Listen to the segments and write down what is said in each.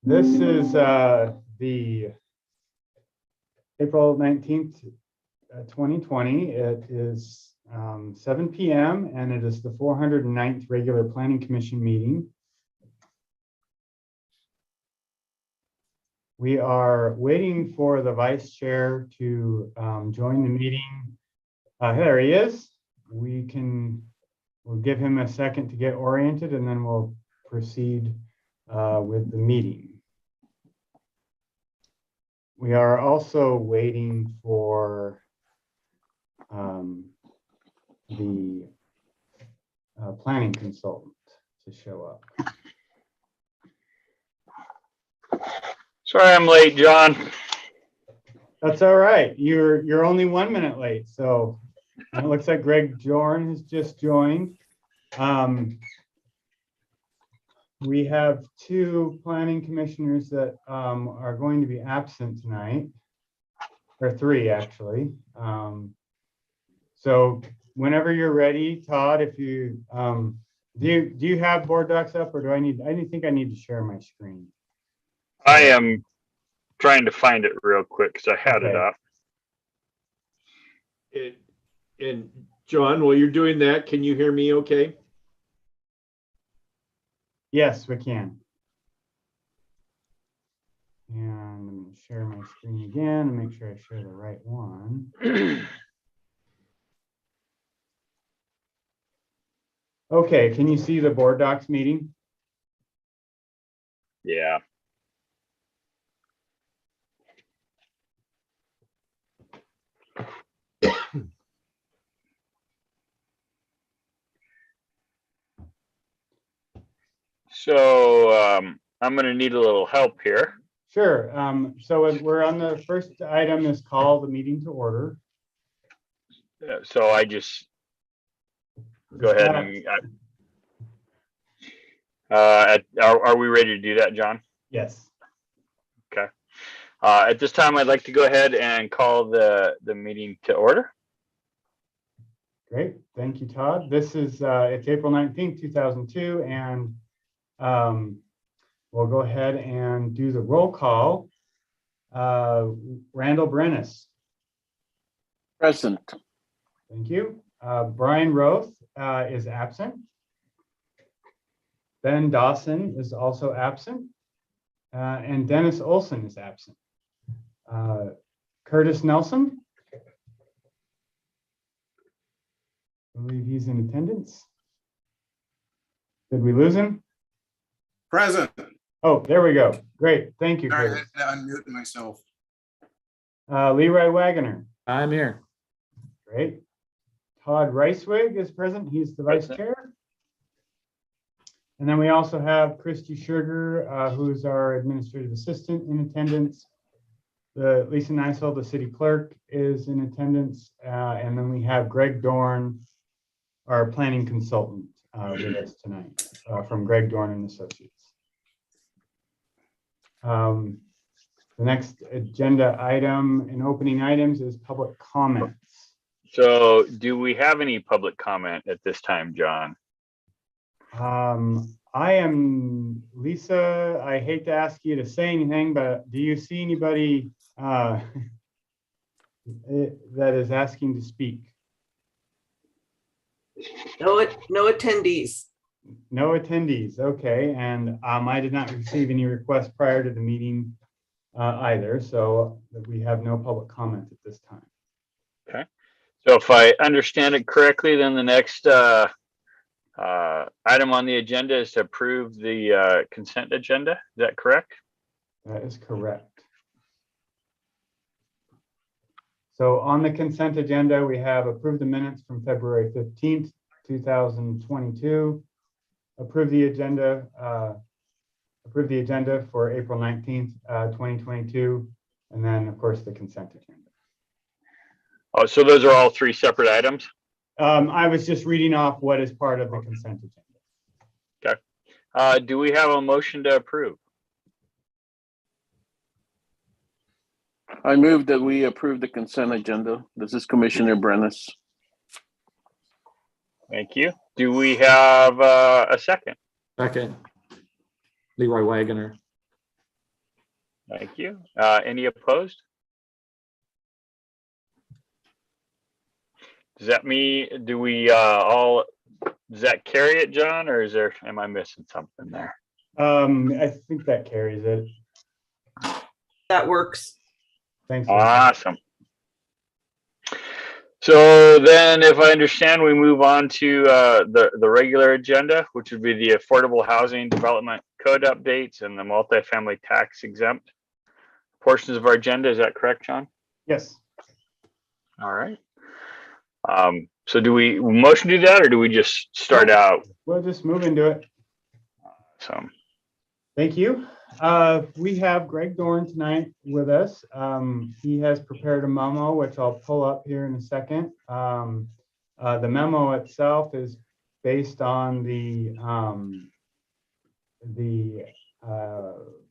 This is the April 19th, 2020. It is 7 p.m. and it is the 409th regular Planning Commission meeting. We are waiting for the vice chair to join the meeting. There he is. We'll give him a second to get oriented and then we'll proceed with the meeting. We are also waiting for the planning consultant to show up. Sorry I'm late, John. That's all right. You're only 1 minute late. So it looks like Greg Jorn has just joined. We have two planning commissioners that are going to be absent tonight, or three actually. So whenever you're ready, Todd, if you do you have board docs up, or I think I need to share my screen. I am trying to find it real quick because I had it up. And John, while you're doing that, can you hear me okay? Yes, we can. And I'm going to share my screen again and make sure I share the right one. Okay, can you see the board docs meeting? Yeah. So I'm going to need a little help here. Sure. So we're on the first item is call the meeting to order. So I just go ahead and are we ready to do that, John? Yes. Okay. At this time, I'd like to go ahead and call the meeting to order. Great. Thank you, Todd. This is it's April 19th, 2002, and we'll go ahead and do the roll call. Randall Brennis. Present. Thank you. Brian Roth is absent. Ben Dawson is also absent. And Dennis Olson is absent. Curtis Nelson. I believe he's in attendance. Did we lose him? Present. Oh, there we go. Great. Thank you, Sorry, Curtis. I had to unmute myself. Leroy Wagoner. I'm here. Great. Todd Reiswig is present. He's the vice chair. And then we also have Christy Sugar, who's our administrative assistant, in attendance. Lisa Neisel, the city clerk, is in attendance. And then we have Greg Dorn, our planning consultant, with us tonight, from Greg Dorn and Associates. The next agenda item in opening items is public comments. So do we have any public comment at this time, John? I am Lisa. I hate to ask you to say anything, but do you see anybody that is asking to speak? No attendees. No attendees. Okay. And I did not receive any requests prior to the meeting either. So we have no public comment at this time. Okay. So if I understand it correctly, then the next item on the agenda is to approve the consent agenda. Is that correct? That is correct. So on the consent agenda, we have approved the minutes from February 15th, 2022. Approve the agenda for April 19th, 2022. And then of course the consent agenda. Oh, so those are all three separate items? I was just reading off what is part of the consent agenda. Okay. Do we have a motion to approve? I move that we approve the consent agenda. This is Commissioner Brennis. Thank you. Do we have a second? Second, Leroy Wagoner. Thank you. Any opposed? Does that mean, does that carry it, John, or am I missing something there? I think that carries it. That works. Thanks. Lisa. Awesome. So then, if I understand, we move on to the regular agenda, which would be the Affordable Housing Development Code updates and the multifamily tax exempt portions of our agenda. Is that correct, John? Yes. All right. So do we motion to do that, or do we just start out? We'll just move into it. So Thank you. We have Greg Dorn tonight with us. He has prepared a memo, which I'll pull up here in a second. The memo itself is based on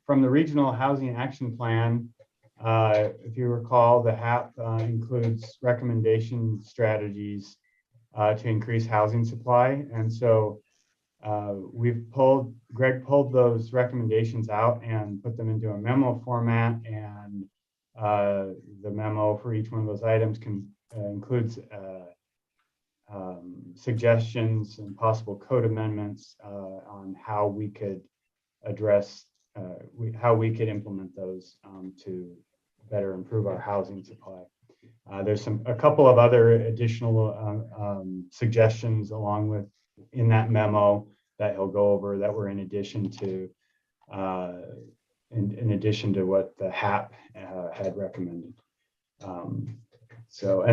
from the Regional Housing Action Plan. If you recall, the HAP includes recommendation strategies to increase housing supply. And so Greg pulled those recommendations out and put them into a memo format, and the memo for each one of those items includes suggestions and possible code amendments on how we could address, how we could implement those to better improve our housing supply. There's a couple of other additional suggestions along with in that memo that he'll go over that were in addition to what the HAP had recommended. And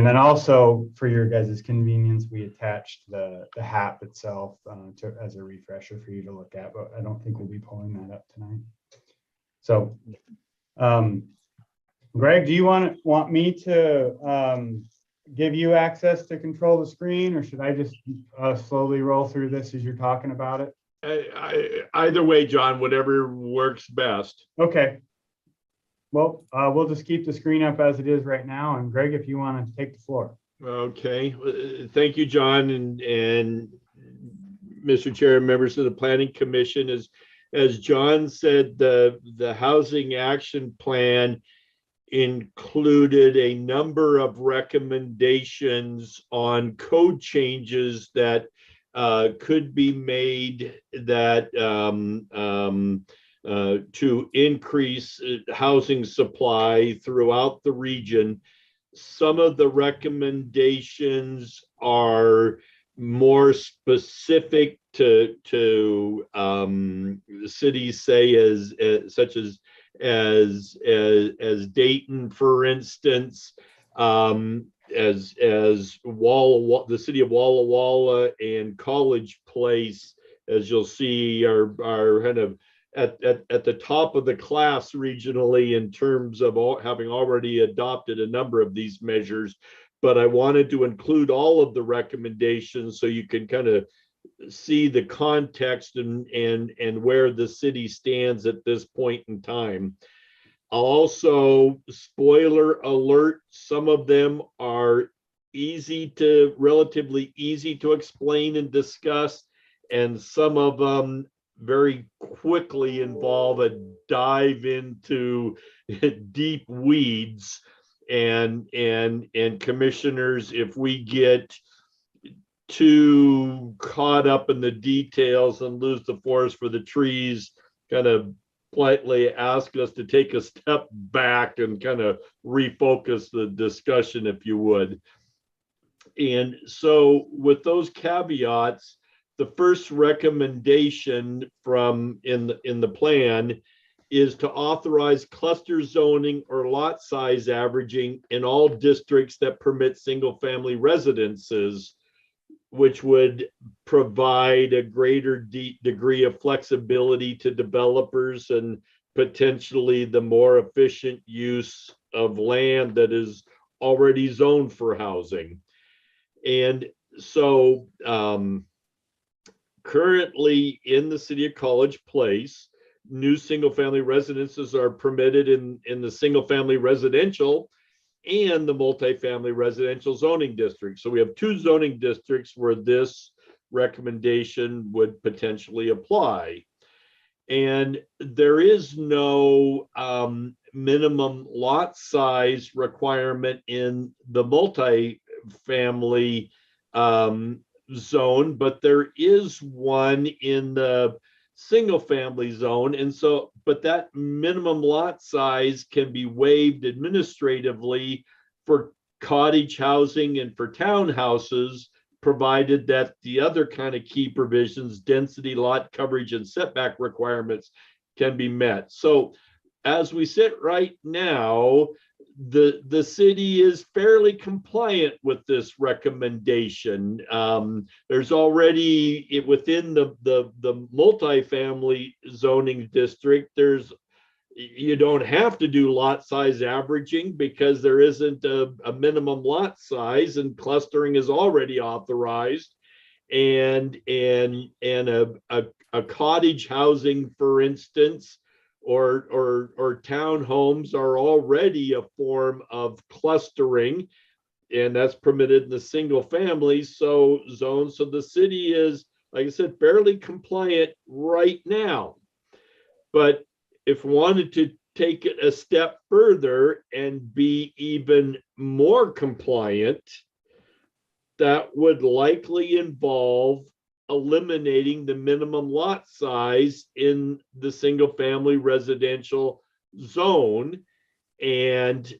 then also for your guys' convenience, we attached the HAP itself as a refresher for you to look at, but I don't think we'll be pulling that up tonight. So, Greg, do you want me to give you access to control the screen, or should I just slowly roll through this as you're talking about it? Either way, John, whatever works best. Okay. Well, we'll just keep the screen up as it is right now. And Greg, if you want to take the floor. Okay. Thank you, John, and Mr. Chair and members of the Planning Commission. As John said, the Housing Action Plan included a number of recommendations on code changes that could be made that to increase housing supply throughout the region. Some of the recommendations are more specific to cities, say such as Dayton, for instance, as the city of Walla Walla and College Place, as you'll see, are kind of at the top of the class regionally in terms of having already adopted a number of these measures. But I wanted to include all of the recommendations so you can kind of see the context and where the city stands at this point in time. Also, spoiler alert, some of them are relatively easy to explain and discuss, and some of them very quickly involve a dive into deep weeds. And commissioners, if we get too caught up in the details and lose the forest for the trees, kind of politely ask us to take a step back and kind of refocus the discussion, if you would. And so with those caveats, the first recommendation in the plan is to authorize cluster zoning or lot size averaging in all districts that permit single family residences, which would provide a greater degree of flexibility to developers and potentially the more efficient use of land that is already zoned for housing. And so currently in the city of College Place, new single family residences are permitted in the single family residential and the multifamily residential zoning district. So we have two zoning districts where this recommendation would potentially apply. And there is no minimum lot size requirement in the multi-family zone, but there is one in the single family zone. And so, but that minimum lot size can be waived administratively for cottage housing and for townhouses, provided that the other kind of key provisions, density, lot coverage, and setback requirements can be met. So as we sit right now, the city is fairly compliant with this recommendation. There's already within the multifamily zoning district, you don't have to do lot size averaging because there isn't a minimum lot size, and clustering is already authorized. And a cottage housing, for instance, or townhomes are already a form of clustering, and that's permitted in the single family zone. So the city is, like I said, fairly compliant right now. But if we wanted to take it a step further and be even more compliant, that would likely involve eliminating the minimum lot size in the single family residential zone and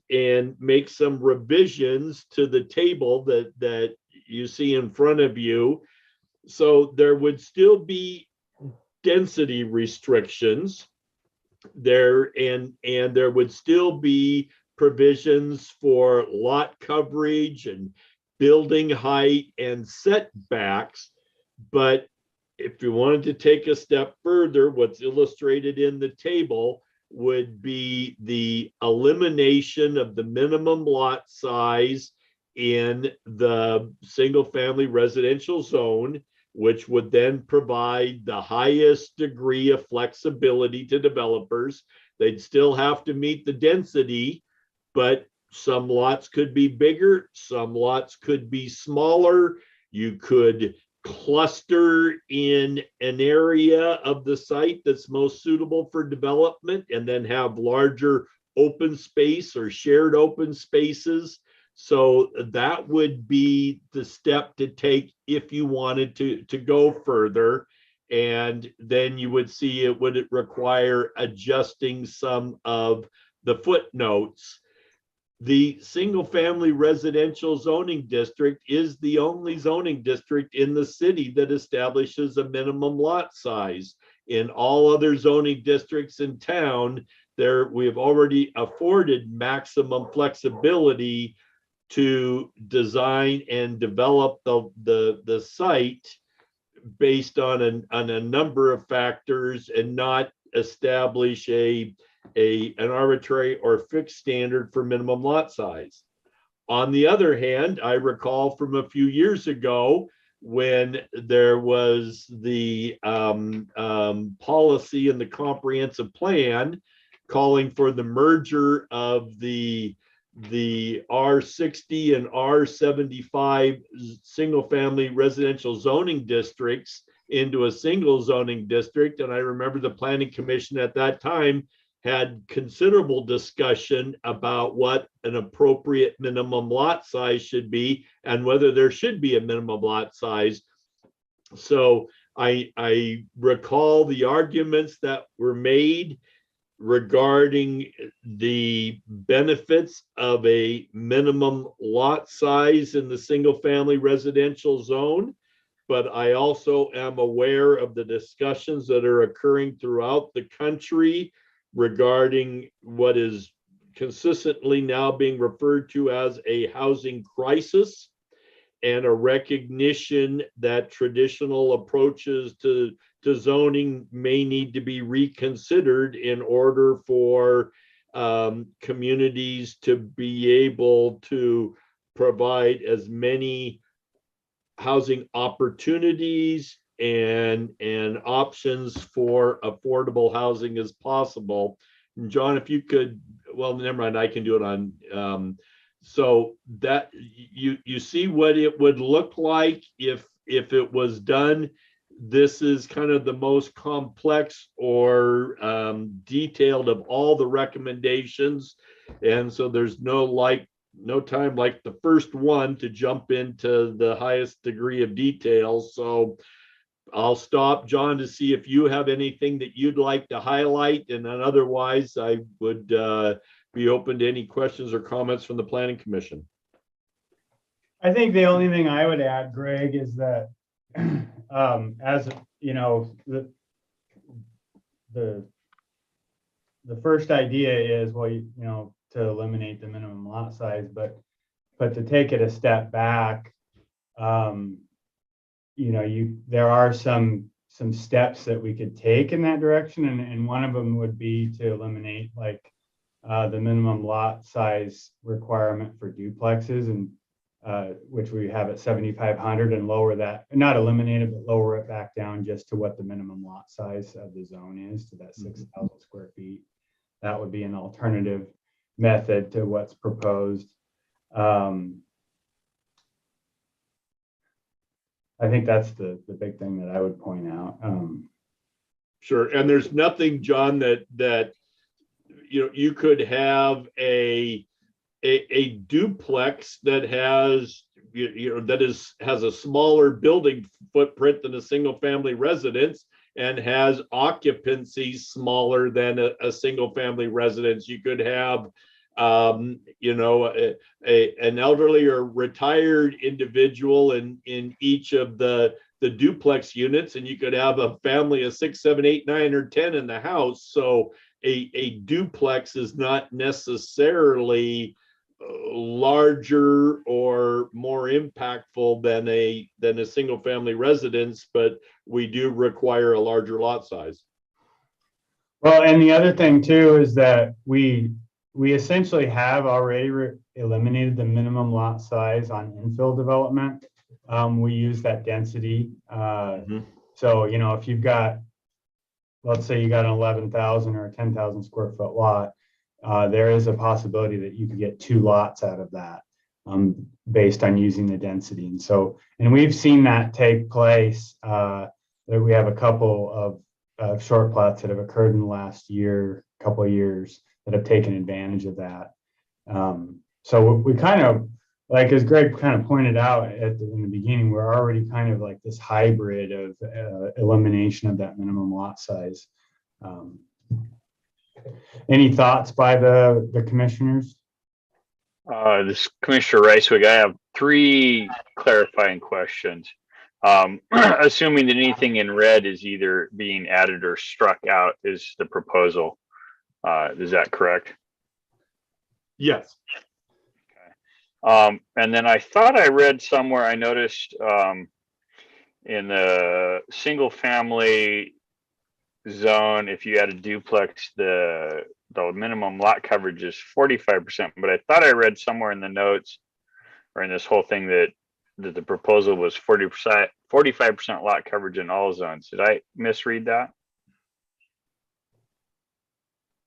make some revisions to the table that you see in front of you. So there would still be density restrictions there, and there would still be provisions for lot coverage and building height and setbacks. But if you wanted to take a step further, what's illustrated in the table would be the elimination of the minimum lot size in the single family residential zone, which would then provide the highest degree of flexibility to developers. They'd still have to meet the density, but some lots could be bigger, some lots could be smaller. You could cluster in an area of the site that's most suitable for development and then have larger open space or shared open spaces. So that would be the step to take if you wanted to go further. And then you would see it would require adjusting some of the footnotes. The single family residential zoning district is the only zoning district in the city that establishes a minimum lot size. In all other zoning districts in town, we have already afforded maximum flexibility to design and develop the site based on a number of factors and not establish an arbitrary or fixed standard for minimum lot size. On the other hand, I recall from a few years ago when there was the policy in the comprehensive plan calling for the merger of the R60 and R75 single family residential zoning districts into a single zoning district. And I remember the planning commission at that time had considerable discussion about what an appropriate minimum lot size should be and whether there should be a minimum lot size. So I recall the arguments that were made regarding the benefits of a minimum lot size in the single family residential zone. But I also am aware of the discussions that are occurring throughout the country regarding what is consistently now being referred to as a housing crisis, and a recognition that traditional approaches to zoning may need to be reconsidered in order for communities to be able to provide as many housing opportunities and options for affordable housing as possible. And John, if you could, well, never mind, I can do it on. So that you see what it would look like if it was done this is kind of the most complex or detailed of all the recommendations. And so there's no time like the first one to jump into the highest degree of detail. So I'll stop, John, to see if you have anything that you'd like to highlight. And then otherwise, I would be open to any questions or comments from the Planning Commission. I think the only thing I would add, Greg, is that as you know, the first idea is, well, you know, to eliminate the minimum lot size, but to take it a step back, you know, there are some steps that we could take in that direction, and one of them would be to eliminate like the minimum lot size requirement for duplexes, and which we have at 7,500, and lower that, not eliminate it, but lower it back down just to what the minimum lot size of the zone is, to that 6,000 square feet. That would be an alternative method to what's proposed. I think that's the big thing that I would point out. Sure. And there's nothing, John, that you know, you could have a duplex that has, you know, has a smaller building footprint than a single family residence and has occupancy smaller than a single family residence. You could have you know, an elderly or retired individual in each of the duplex units, and you could have a family of 6, 7, 8, 9, or 10 in the house. So a duplex is not necessarily larger or more impactful than a single family residence, but we do require a larger lot size. Well, and the other thing too is that we essentially have already eliminated the minimum lot size on infill development. We use that density. So, you know, if you've got, let's say you got an 11,000 or a 10,000 square foot lot, there is a possibility that you could get 2 lots out of that based on using the density. And so, and we've seen that take place. That we have a couple of short plats that have occurred in the last couple of years that have taken advantage of that. So we kind of, like, as Greg kind of pointed out in the beginning, we're already kind of like this hybrid of elimination of that minimum lot size. Any thoughts by the commissioners? This Commissioner Ricewig, I have 3 clarifying questions. Assuming that anything in red is either being added or struck out is the proposal. Is that correct? Yes. Okay. And then I thought I read somewhere, I noticed in the single family zone, if you add a duplex, the minimum lot coverage is 45%. But I thought I read somewhere in the notes or in this whole thing that the proposal was 45% lot coverage in all zones. Did I misread that?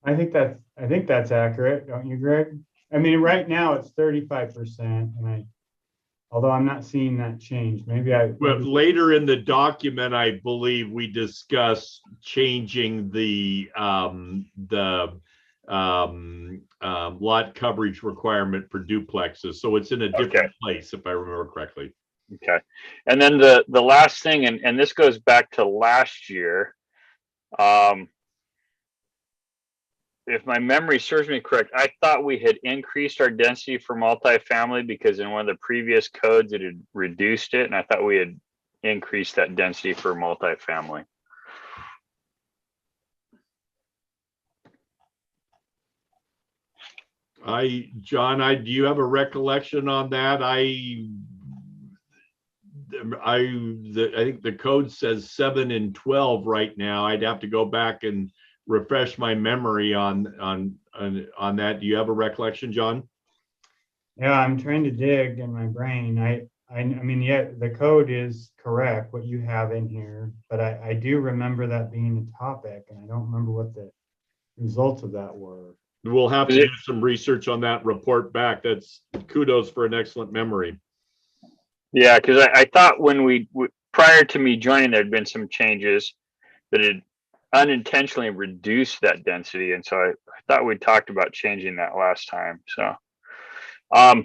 I think that's accurate, don't you, Greg? I mean, right now it's 35%, and although I'm not seeing that change, But later in the document, I believe we discuss changing the lot coverage requirement for duplexes. So it's in a different place, if I remember correctly. Okay. And then the last thing, and this goes back to last year. If my memory serves me correct, I thought we had increased our density for multifamily because in one of the previous codes it had reduced it, and I thought we had increased that density for multifamily. John, do you have a recollection on that? I think the code says 7 and 12 right now. I'd have to go back and refresh my memory on that. Do you have a recollection, John? Yeah, I'm trying to dig in my brain. I mean, yeah, the code is correct, what you have in here, but I do remember that being a topic, and I don't remember what the results of that were. We'll have to do some research on that, report back. That's kudos for an excellent memory. Yeah, because I thought when prior to me joining, there'd been some changes that had unintentionally reduced that density. And so I thought we talked about changing that last time. So, all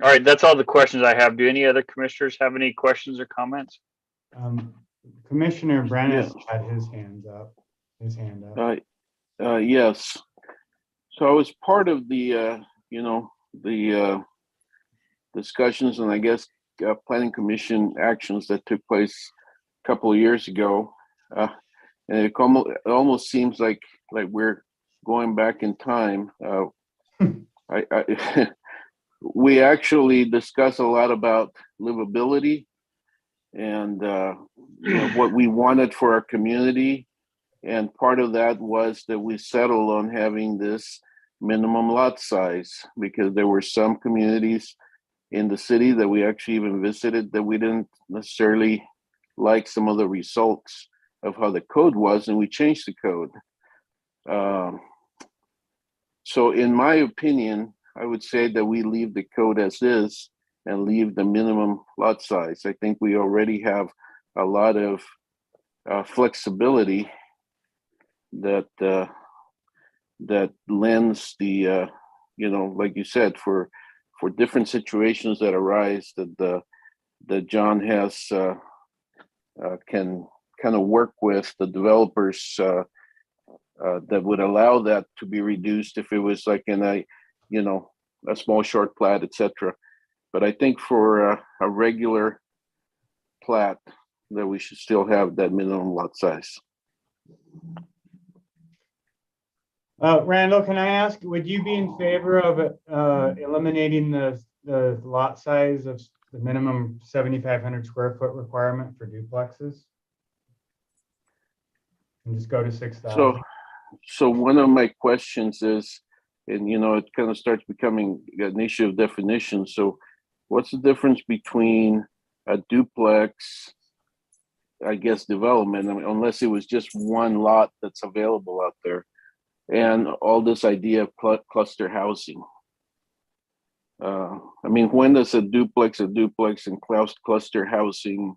right, that's all the questions I have. Do any other commissioners have any questions or comments? Commissioner Brennan had his hand up. Yes. So I was part of the, discussions and I guess planning commission actions that took place a couple of years ago. And it almost seems like we're going back in time. We actually discuss a lot about livability and what we wanted for our community. And part of that was that we settled on having this minimum lot size because there were some communities in the city that we actually even visited that we didn't necessarily like some of the results of how the code was, and we changed the code. So in my opinion, I would say that we leave the code as is and leave the minimum lot size. I think we already have a lot of flexibility that lends the like you said, for different situations that arise that John has can kind of work with the developers that would allow that to be reduced if it was like in a small short plat, etc. But I think for a regular plat that we should still have that minimum lot size. Randall, can I ask, would you be in favor of eliminating the lot size of the minimum 7,500 square foot requirement for duplexes? And just go to 6,000? So one of my questions is, and it kind of starts becoming an issue of definition. So what's the difference between a duplex, I guess, development, I mean, unless it was just one lot that's available out there, and all this idea of cluster housing? I mean, when does a duplex and cluster housing,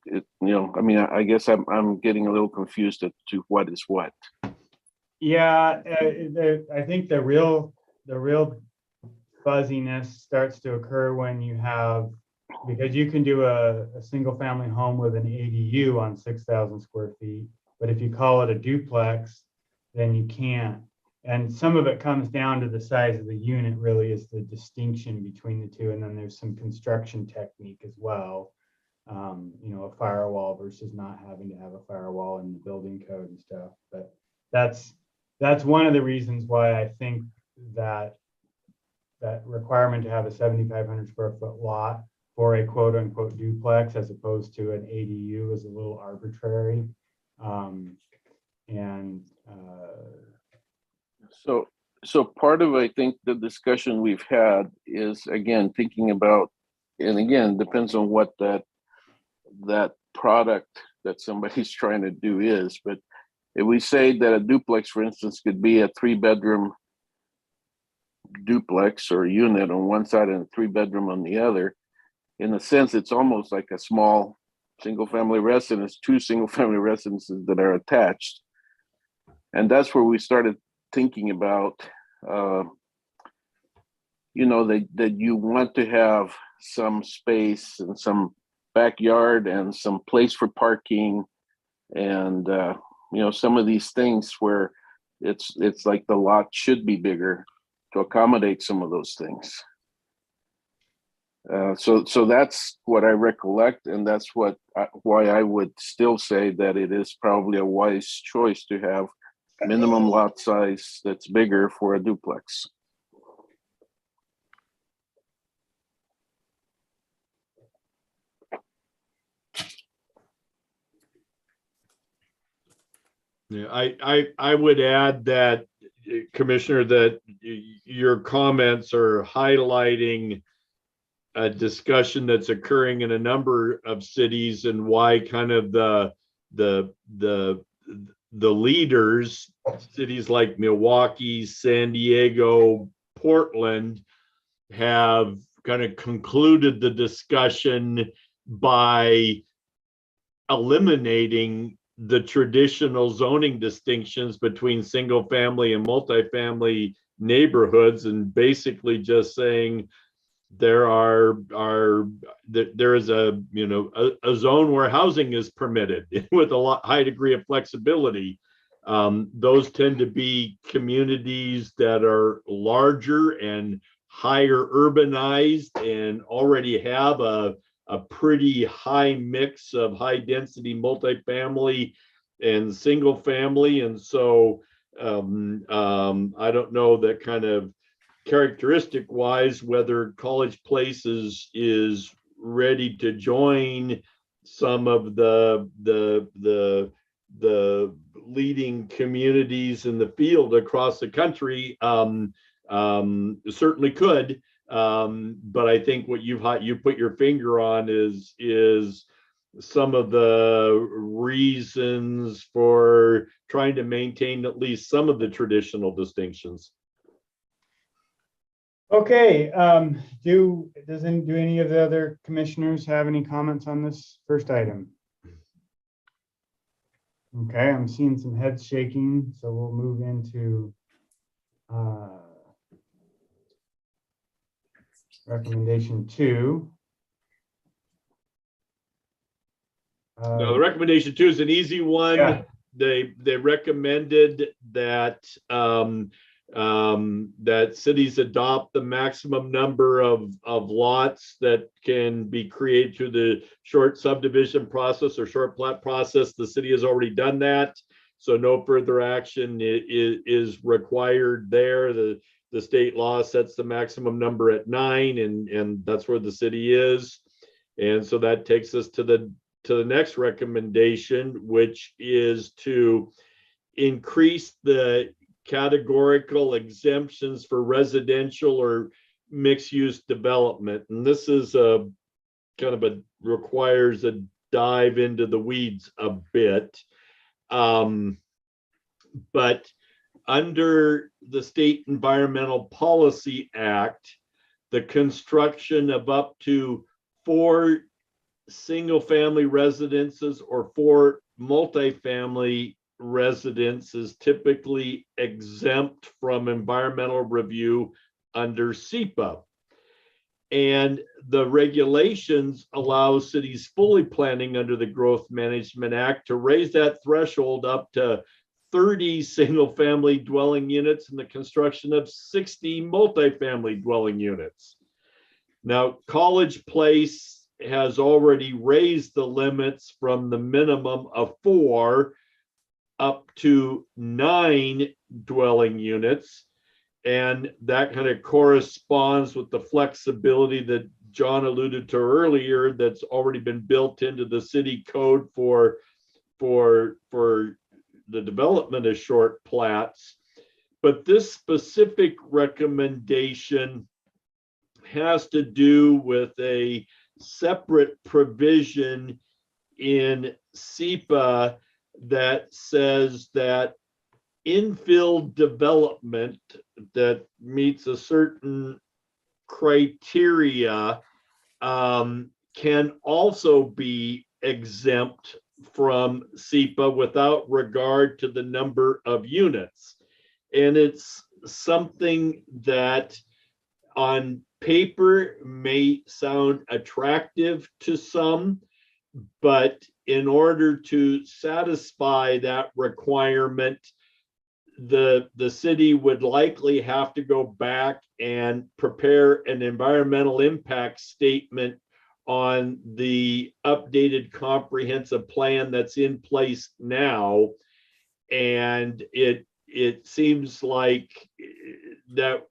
I guess I'm getting a little confused as to what is what. Yeah, I think the real fuzziness starts to occur when you have, because you can do a single family home with an ADU on 6,000 square feet, but if you call it a duplex, then you can't. And some of it comes down to the size of the unit, really is the distinction between the two. And then there's some construction technique as well. A firewall versus not having to have a firewall in the building code and stuff. But that's one of the reasons why I think that requirement to have a 7,500 square foot lot for a quote unquote duplex as opposed to an ADU is a little arbitrary. So part of, I think, the discussion we've had is, again, thinking about, and again, depends on what that product that somebody's trying to do is. But if we say that a duplex, for instance, could be a 3-bedroom duplex or unit on one side and a 3-bedroom on the other, in a sense, it's almost like a small single-family residence, 2 single-family residences that are attached. And that's where we started thinking about, that you want to have some space and some backyard and some place for parking and, some of these things where it's like the lot should be bigger to accommodate some of those things. So that's what I recollect, and that's why I would still say that it is probably a wise choice to have minimum lot size that's bigger for a duplex. Yeah, I would add that, Commissioner, that your comments are highlighting a discussion that's occurring in a number of cities and why kind of the leaders, cities like Milwaukee, San Diego, Portland, have kind of concluded the discussion by eliminating the traditional zoning distinctions between single family and multifamily neighborhoods, and basically just saying there is a, you know, a zone where housing is permitted with a high degree of flexibility. Those tend to be communities that are larger and higher urbanized and already have a pretty high mix of high density multifamily and single family. And so I don't know that kind of characteristic wise whether College Place is ready to join some of the leading communities in the field across the country. Certainly could, but I think what you put your finger on is some of the reasons for trying to maintain at least some of the traditional distinctions. Okay, do any of the other commissioners have any comments on this first item? Okay, I'm seeing some heads shaking, so we'll move into recommendation 2. No, the recommendation 2 is an easy one. Yeah. They recommended that that cities adopt the maximum number of lots that can be created through the short subdivision process or short plat process. The city has already done that, so no further action is required there. The state law sets the maximum number at 9, and that's where the city is. And so that takes us to the next recommendation, which is to increase the categorical exemptions for residential or mixed-use development. And this is a kind of requires a dive into the weeds a bit. But under the State Environmental Policy Act, the construction of up to 4 single-family residences or 4 multifamily residence is typically exempt from environmental review under SEPA. And the regulations allow cities fully planning under the Growth Management Act to raise that threshold up to 30 single-family dwelling units and the construction of 60 multifamily dwelling units. Now, College Place has already raised the limits from the minimum of 4 up to 9 dwelling units. And that kind of corresponds with the flexibility that John alluded to earlier that's already been built into the city code for the development of short plats. But this specific recommendation has to do with a separate provision in SEPA that says that infill development that meets a certain criteria can also be exempt from SEPA without regard to the number of units. And it's something that on paper may sound attractive to some, but in order to satisfy that requirement, the city would likely have to go back and prepare an environmental impact statement on the updated comprehensive plan that's in place now. And it seems like the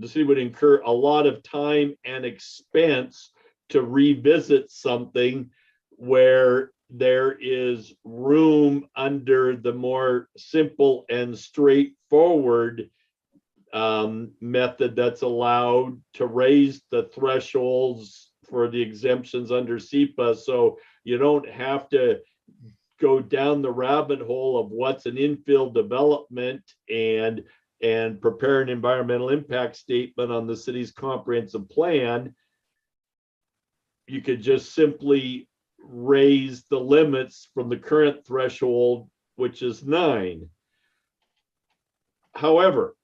city would incur a lot of time and expense to revisit something where there is room under the more simple and straightforward method that's allowed to raise the thresholds for the exemptions under SEPA. So you don't have to go down the rabbit hole of what's an infill development and prepare an environmental impact statement on the city's comprehensive plan. you could just simply raise the limits from the current threshold, which is 9. However,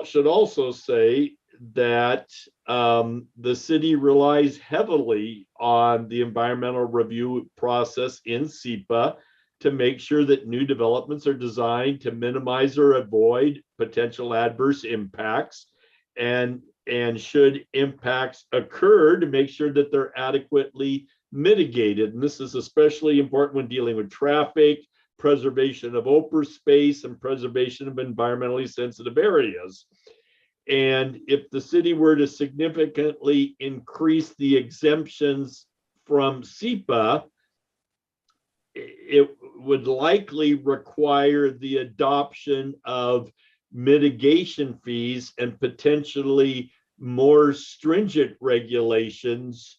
should also say that the city relies heavily on the environmental review process in SEPA to make sure that new developments are designed to minimize or avoid potential adverse impacts, and should impacts occur, to make sure that they're adequately mitigated. And this is especially important when dealing with traffic, preservation of open space, and preservation of environmentally sensitive areas. And if the city were to significantly increase the exemptions from SEPA, it would likely require the adoption of mitigation fees and potentially more stringent regulations,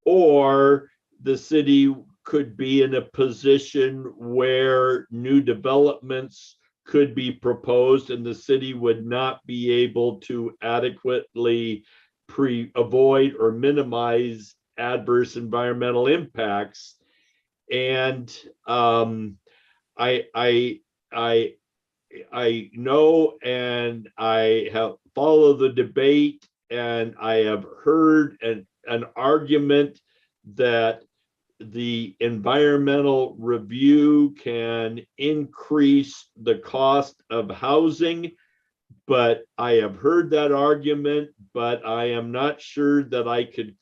or the city could be in a position where new developments could be proposed and the city would not be able to adequately avoid or minimize adverse environmental impacts. And I know, and I have followed the debate, and I have heard an argument that the environmental review can increase the cost of housing, but I have heard that argument, but I am not sure that I could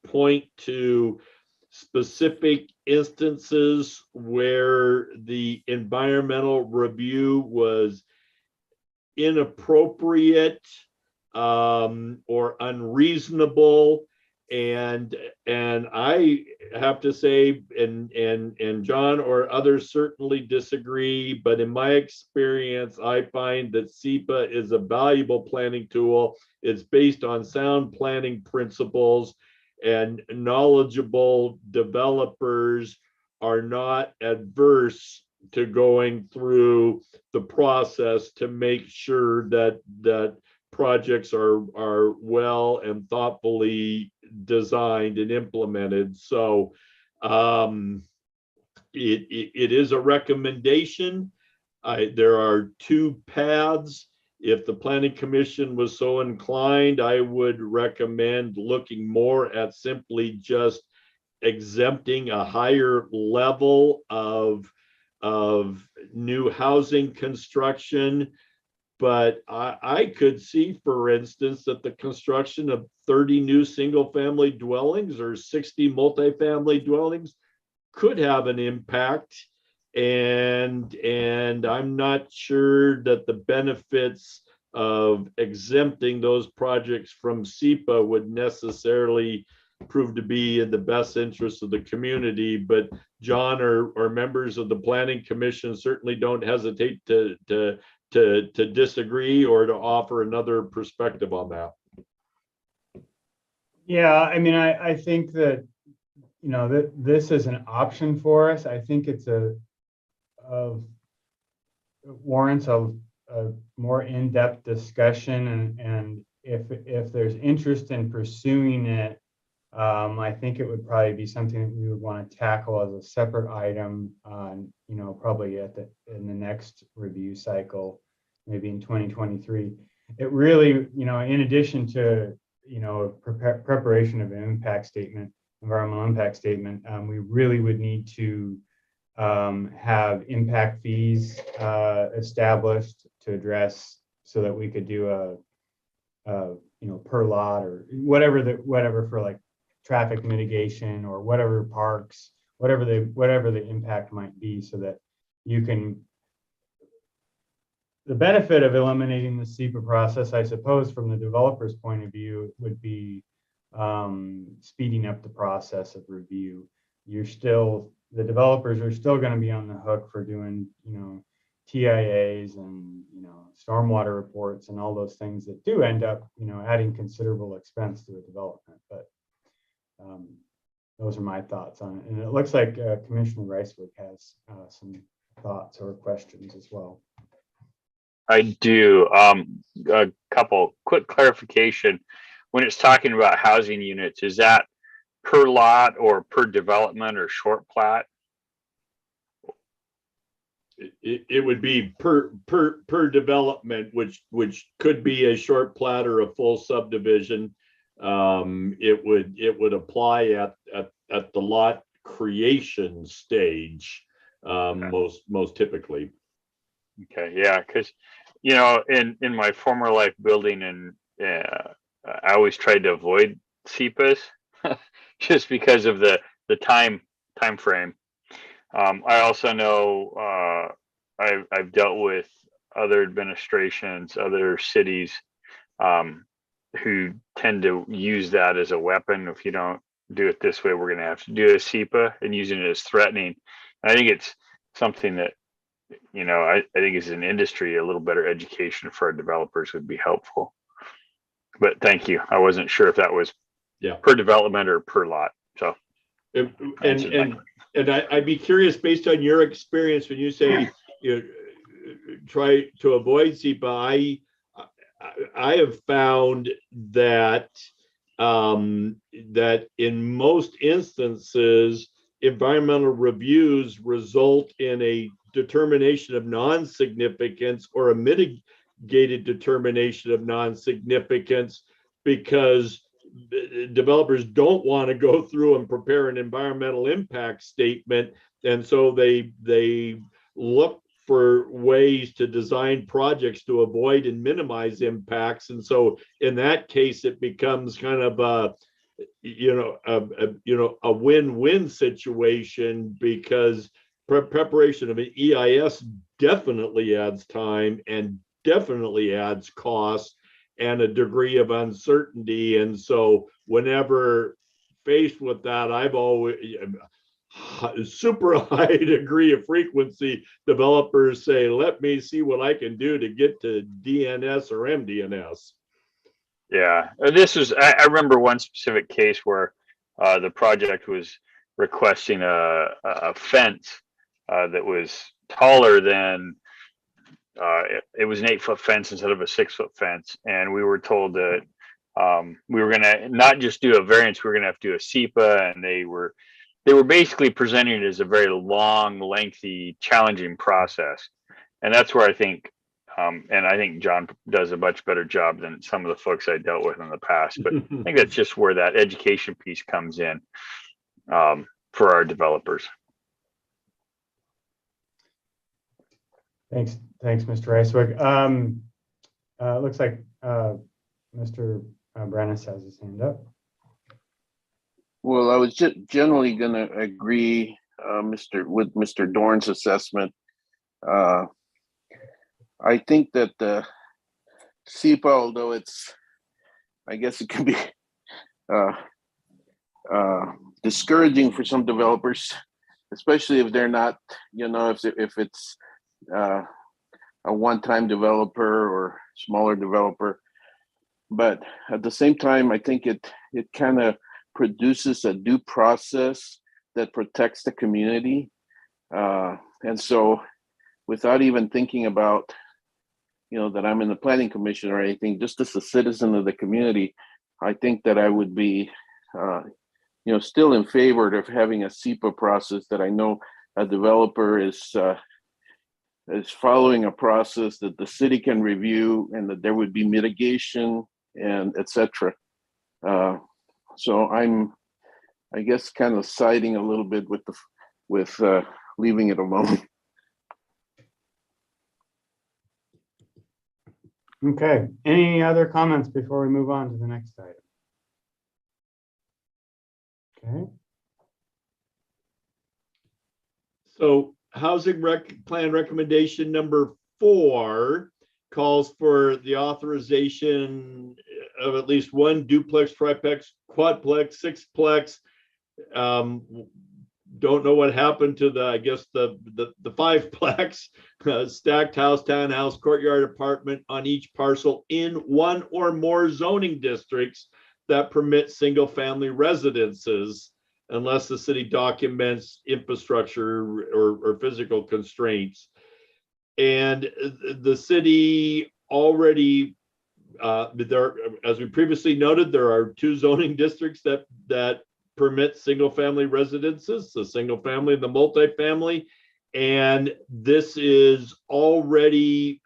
point to specific instances where the environmental review was inappropriate or unreasonable. And I have to say, and John or others certainly disagree, but in my experience, I find that SEPA is a valuable planning tool. It's based on sound planning principles, and knowledgeable developers are not adverse to going through the process to make sure that projects are well and thoughtfully designed and implemented. So it is a recommendation. There are 2 paths. If the planning commission was so inclined, I would recommend looking more at simply just exempting a higher level of new housing construction. But I could see, for instance, that the construction of 30 new single-family dwellings or 60 multifamily dwellings could have an impact. And I'm not sure that the benefits of exempting those projects from SEPA would necessarily prove to be in the best interest of the community. But John or members of the Planning Commission certainly don't hesitate to disagree or to offer another perspective on that. Yeah, I mean, I think that, you know, that this is an option for us. I think it's warrants a more in-depth discussion, and if there's interest in pursuing it, I think it would probably be something that we would want to tackle as a separate item, you know, probably in the next review cycle, maybe in 2023. It really, you know, in addition to, you know, preparation of an impact statement, environmental impact statement, we really would need to have impact fees established to address, so that we could do a you know, per lot or whatever for like traffic mitigation or whatever parks, whatever the impact might be, so that you can. The benefit of eliminating the SEPA process, I suppose, from the developer's point of view, would be speeding up the process of review. The developers are still going to be on the hook for doing, you know, TIAs and, you know, stormwater reports and all those things that do end up, you know, adding considerable expense to a development. But those are my thoughts on it. And it looks like Commissioner Ricewick has some thoughts or questions as well. I do. A couple quick clarification. When it's talking about housing units, is that per lot or per development or short plat? It would be per development, which could be a short plat or a full subdivision. It would apply at the lot creation stage, most typically. Okay, yeah, because in my former life building, and I always tried to avoid SEPAs just because of the time frame. I also know I've dealt with other administrations, other cities who tend to use that as a weapon. If you don't do it this way, we're going to have to do a SEPA, and using it as threatening. And I think it's something that, I think as an industry, a little better education for our developers would be helpful. But thank you. I wasn't sure if that was per development or per lot. So, and I'd be curious, based on your experience, when you say try to avoid SEPA, I have found that that in most instances, environmental reviews result in a determination of non-significance or a mitigated determination of non-significance, because developers don't want to go through and prepare an environmental impact statement, and so they look for ways to design projects to avoid and minimize impacts. And so in that case, it becomes kind of a win-win situation, because preparation of an EIS definitely adds time and definitely adds cost and a degree of uncertainty. And so whenever faced with that, I've always super high degree of frequency, developers say, let me see what I can do to get to DNS or MDNS. Yeah, I remember one specific case where the project was requesting a fence that was taller than, it was an 8-foot fence instead of a 6-foot fence. And we were told that we were going to not just do a variance, we were going to have to do a SEPA, and they were basically presenting it as a very long, lengthy, challenging process. And that's where I think, and I think John does a much better job than some of the folks I dealt with in the past, but I think that's just where that education piece comes in for our developers. Thanks, Mr. Reiswig. Looks like Mr. Brannis has his hand up. Well, I was just generally going to agree, with Mr. Dorn's assessment. I think that the SEPA, although I guess it can be discouraging for some developers, especially if they're not, if it's a one-time developer or smaller developer. But at the same time, I think it kind of produces a due process that protects the community. And so without even thinking about, that I'm in the planning commission or anything, just as a citizen of the community, I think that I would be, still in favor of having a SEPA process that I know a developer is following a process that the city can review, and that there would be mitigation and etc. So I'm, I guess, kind of siding a little bit with leaving it alone. Okay, any other comments before we move on to the next item? Okay. So housing plan recommendation number 4 calls for the authorization of at least one duplex, triplex, quadplex, sixplex. Don't know what happened to the fiveplex, stacked house, townhouse, courtyard apartment on each parcel in one or more zoning districts that permit single family residences, unless the city documents infrastructure or physical constraints. And the city already, as we previously noted, there are 2 zoning districts that permit single family residences, the single family and the multifamily. And this is already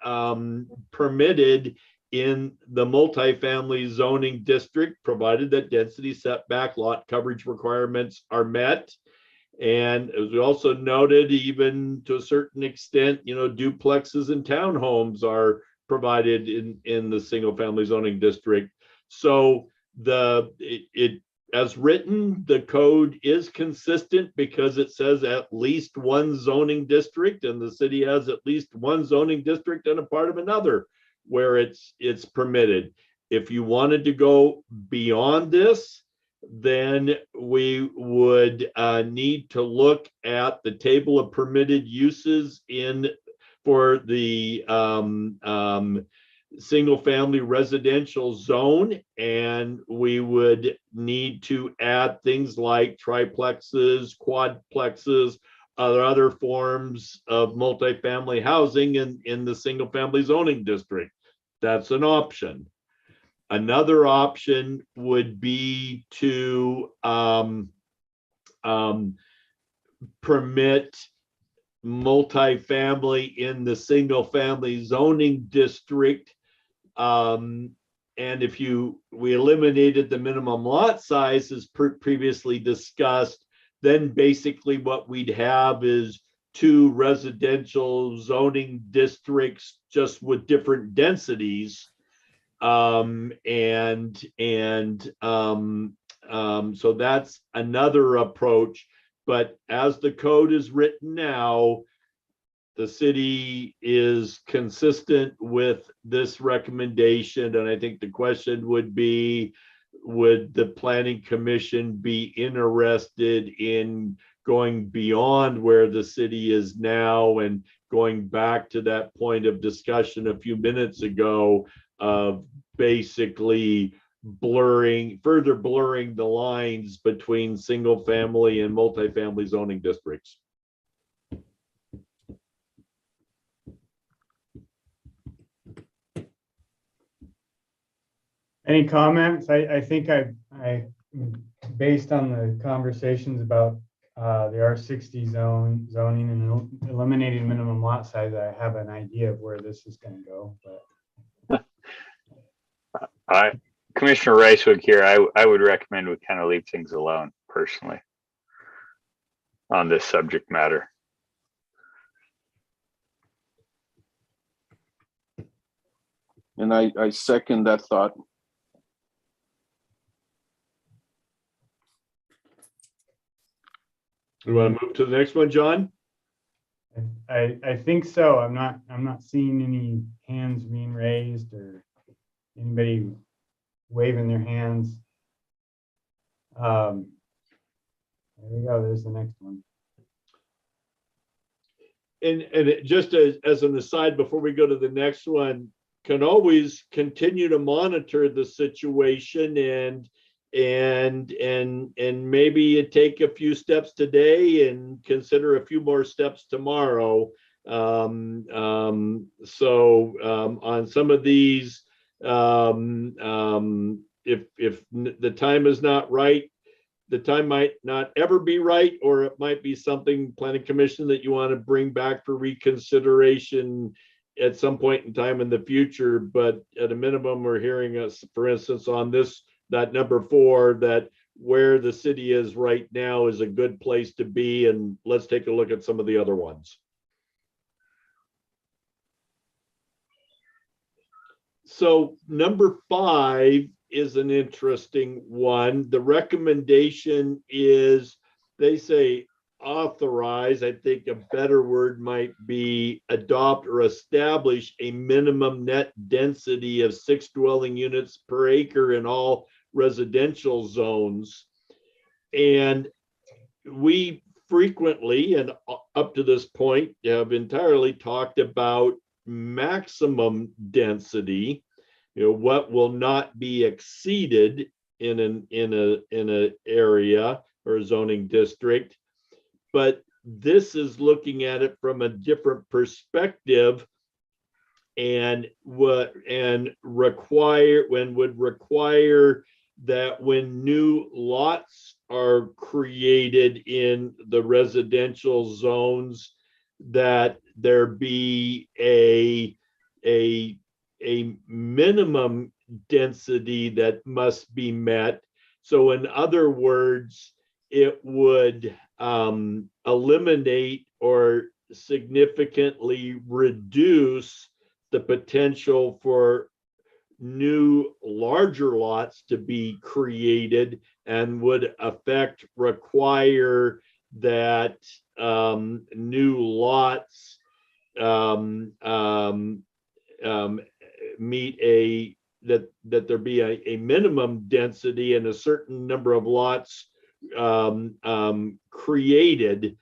permitted in the multifamily zoning district, provided that density, setback, lot coverage requirements are met. And as we also noted, even to a certain extent, duplexes and townhomes are provided in the single family zoning district. So as written, the code is consistent because it says at least one zoning district, and the city has at least one zoning district and a part of another where it's permitted. If you wanted to go beyond this, then we would need to look at the table of permitted uses for the single family residential zone, and we would need to add things like triplexes, quadplexes, other forms of multifamily housing in the single family zoning district. That's an option. Another option would be to permit multifamily in the single family zoning district. And if we eliminated the minimum lot size as previously discussed, then basically what we'd have is two residential zoning districts just with different densities. So that's another approach. But as the code is written now, the city is consistent with this recommendation. And I think the question would be, would the Planning Commission be interested in going beyond where the city is now and going back to that point of discussion a few minutes ago of basically further blurring the lines between single family and multifamily zoning districts? Any comments? I think I based on the conversations about the R60 zoning and eliminating minimum lot size, I have an idea of where this is going to go. But Commissioner Ricewick here, I would recommend we kind of leave things alone personally on this subject matter. And I second that thought. You want to move to the next one, John? I think so. I'm not seeing any hands being raised or anybody waving their hands. There we go. There's the next one. And just as an aside, before we go to the next one, can always continue to monitor the situation and maybe you take a few steps today and consider a few more steps tomorrow. On some of these, if the time is not right, the time might not ever be right, or it might be something, Planning Commission, that you want to bring back for reconsideration at some point in time in the future. But at a minimum, we're hearing us, for instance, on that number 4, that where the city is right now is a good place to be, and let's take a look at some of the other ones. So number 5 is an interesting one. The recommendation is, they say authorize. I think a better word might be adopt or establish a minimum net density of 6 dwelling units per acre in all residential zones. And we frequently, and up to this point, have entirely talked about maximum density, what will not be exceeded in an area or a zoning district. But this is looking at it from a different perspective, and would require that when new lots are created in the residential zones, that there be a minimum density that must be met. So in other words, it would eliminate or significantly reduce the potential for new larger lots to be created, and would require that new lots meet that there be a minimum density and a certain number of lots created.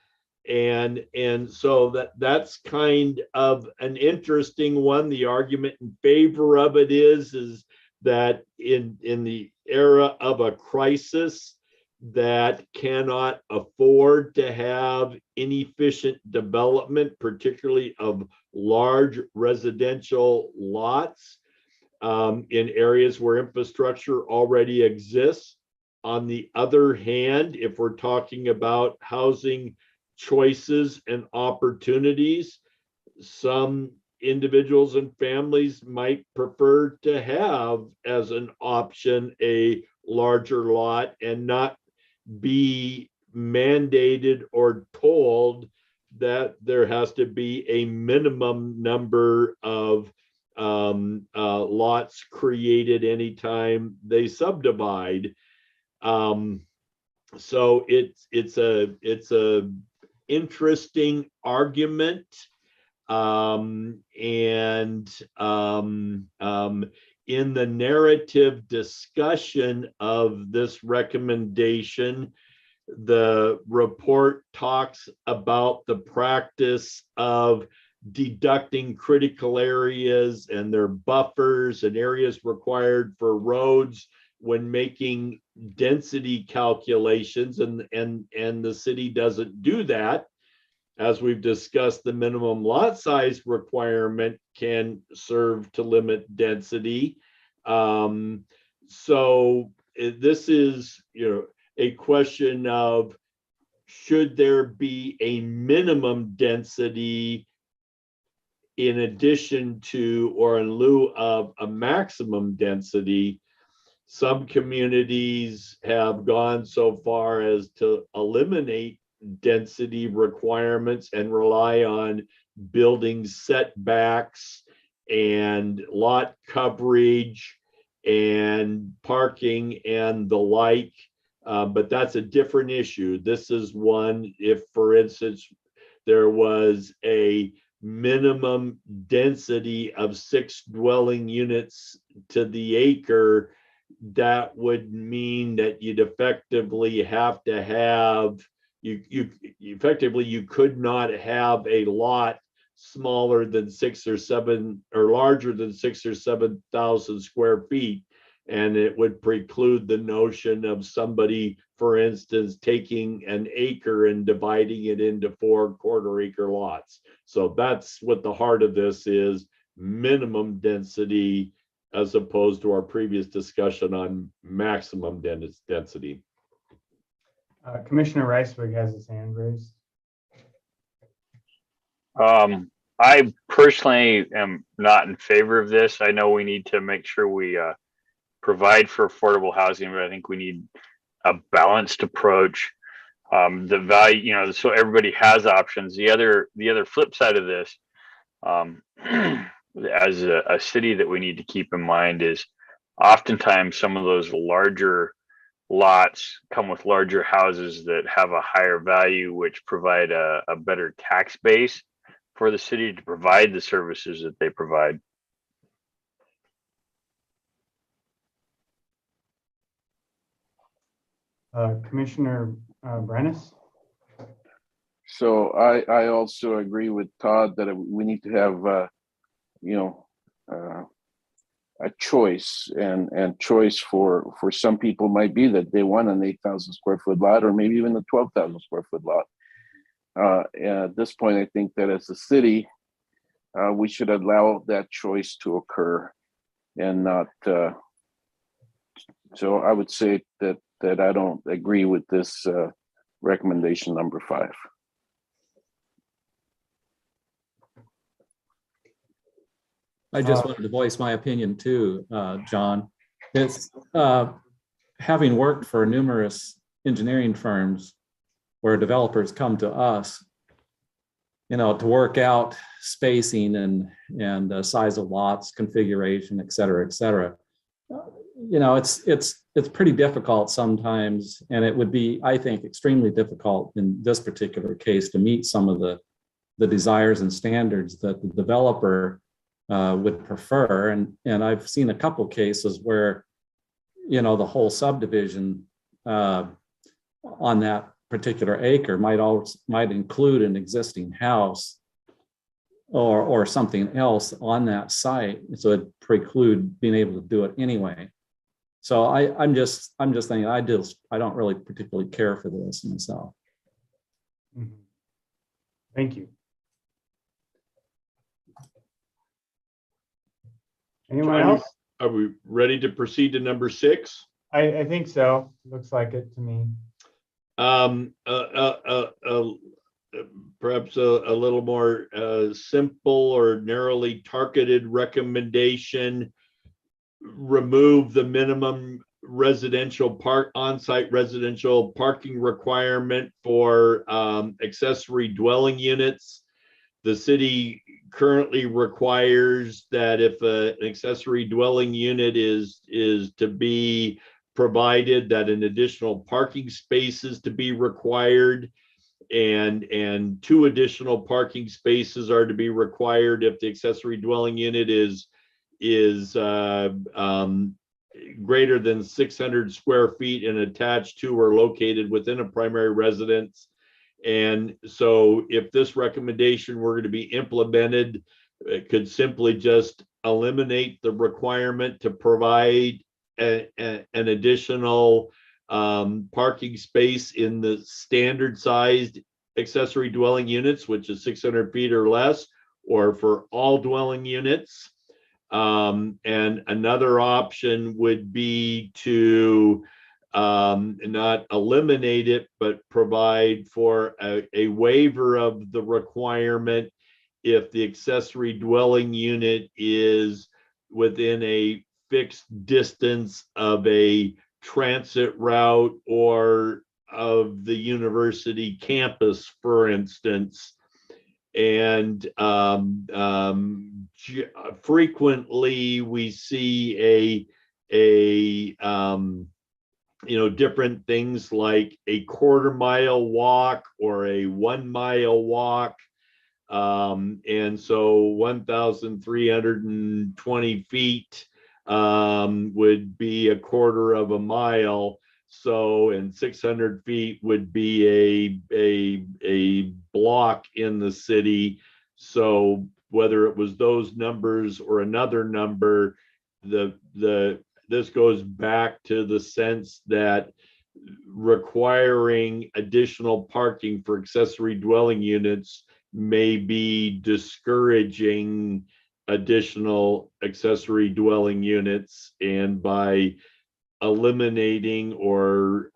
And so that's kind of an interesting one. The argument in favor of it is that in the era of a crisis that cannot afford to have inefficient development, particularly of large residential lots in areas where infrastructure already exists. On the other hand, if we're talking about housing choices and opportunities, some individuals and families might prefer to have as an option a larger lot and not be mandated or told that there has to be a minimum number of lots created anytime they subdivide. So it's a interesting argument, and in the narrative discussion of this recommendation, the report talks about the practice of deducting critical areas and their buffers and areas required for roads when making density calculations, and the city doesn't do that. As we've discussed, the minimum lot size requirement can serve to limit density. So this is, a question of, should there be a minimum density in addition to or in lieu of a maximum density? Some communities have gone so far as to eliminate density requirements and rely on building setbacks and lot coverage and parking and the like. But that's a different issue. This is one, if, for instance, there was a minimum density of 6 dwelling units to the acre, that would mean that you'd effectively have to have, you could not have a lot smaller than 6 or 7 or larger than 6 or 7,000 square feet. And it would preclude the notion of somebody, for instance, taking an acre and dividing it into 4 quarter-acre lots. So that's what the heart of this is, minimum density, as opposed to our previous discussion on maximum density. Commissioner Reiswig has his hand raised. I personally am not in favor of this. I know we need to make sure we provide for affordable housing, but I think we need a balanced approach. The value, so everybody has options. The other flip side of this, as a city, that we need to keep in mind is oftentimes some of those larger lots come with larger houses that have a higher value, which provide a better tax base for the city to provide the services that they provide. Commissioner Brennis? So I also agree with Todd that we need to have, a choice, and choice for some people might be that they want an 8,000 square foot lot, or maybe even a 12,000 square foot lot. At this point, I think that as a city, we should allow that choice to occur, and not. So I would say that I don't agree with this recommendation number 5. I just wanted to voice my opinion too, John. It's having worked for numerous engineering firms where developers come to us, to work out spacing and size of lots, configuration, et cetera, et cetera. It's pretty difficult sometimes, and it would be, I think, extremely difficult in this particular case to meet some of the desires and standards that the developer would prefer. And I've seen a couple cases where, the whole subdivision on that particular acre might include an existing house or something else on that site, so it preclude being able to do it anyway. So I'm just thinking I don't really particularly care for this myself. Mhm. Thank you. Anyone else? Are we ready to proceed to number 6? I think so. Looks like it to me. Perhaps a little more simple or narrowly targeted recommendation: remove the minimum on-site residential parking requirement for accessory dwelling units. The city currently requires that if an accessory dwelling unit is to be provided, that an additional parking space is to be required, and 2 additional parking spaces are to be required if the accessory dwelling unit is greater than 600 square feet and attached to or located within a primary residence. And so if this recommendation were going to be implemented, it could simply just eliminate the requirement to provide an additional parking space in the standard sized accessory dwelling units, which is 600 feet or less, or for all dwelling units. And another option would be to not eliminate it, but provide for a waiver of the requirement if the accessory dwelling unit is within a fixed distance of a transit route or of the university campus, for instance. And frequently we see different things like a quarter-mile walk or a 1-mile walk. And so 1,320 feet would be a quarter of a mile. So, and 600 feet would be a block in the city. So whether it was those numbers or another number, this goes back to the sense that requiring additional parking for accessory dwelling units may be discouraging additional accessory dwelling units, and by eliminating or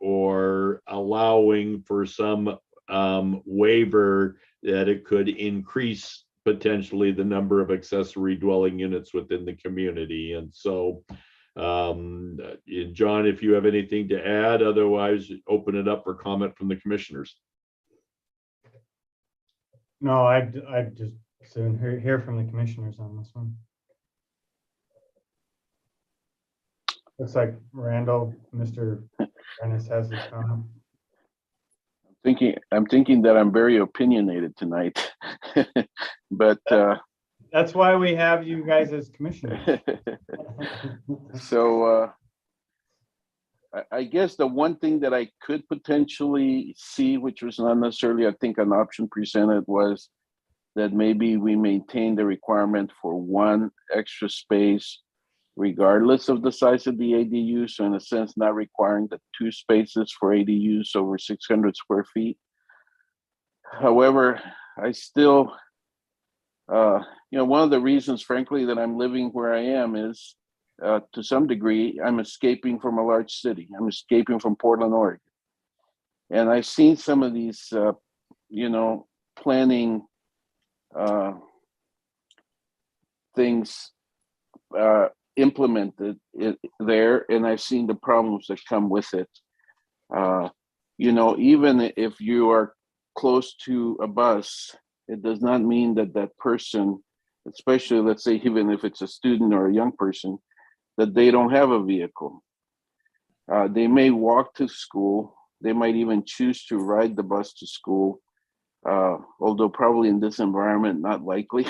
allowing for some waiver, that it could increase potentially the number of accessory dwelling units within the community. And so John, if you have anything to add, otherwise open it up for comment from the commissioners. No, I'd just soon hear from the commissioners on this one. Looks like Randall, Mr. Dennis has his comment. I'm thinking that I'm very opinionated tonight, but that's why we have you guys as commissioners. So I guess the one thing that I could potentially see, which was not necessarily, I think, an option presented, was that maybe we maintain the requirement for 1 extra space regardless of the size of the ADU. So in a sense, not requiring the 2 spaces for ADUs over 600 square feet. However, I still, one of the reasons, frankly, that I'm living where I am is to some degree, I'm escaping from a large city. I'm escaping from Portland, Oregon. And I've seen some of these, planning things implemented there, and I've seen the problems that come with it. Even if you are close to a bus, it does not mean that that person, especially let's say even if it's a student or a young person, that they don't have a vehicle. They may walk to school. They might even choose to ride the bus to school, although probably in this environment, not likely.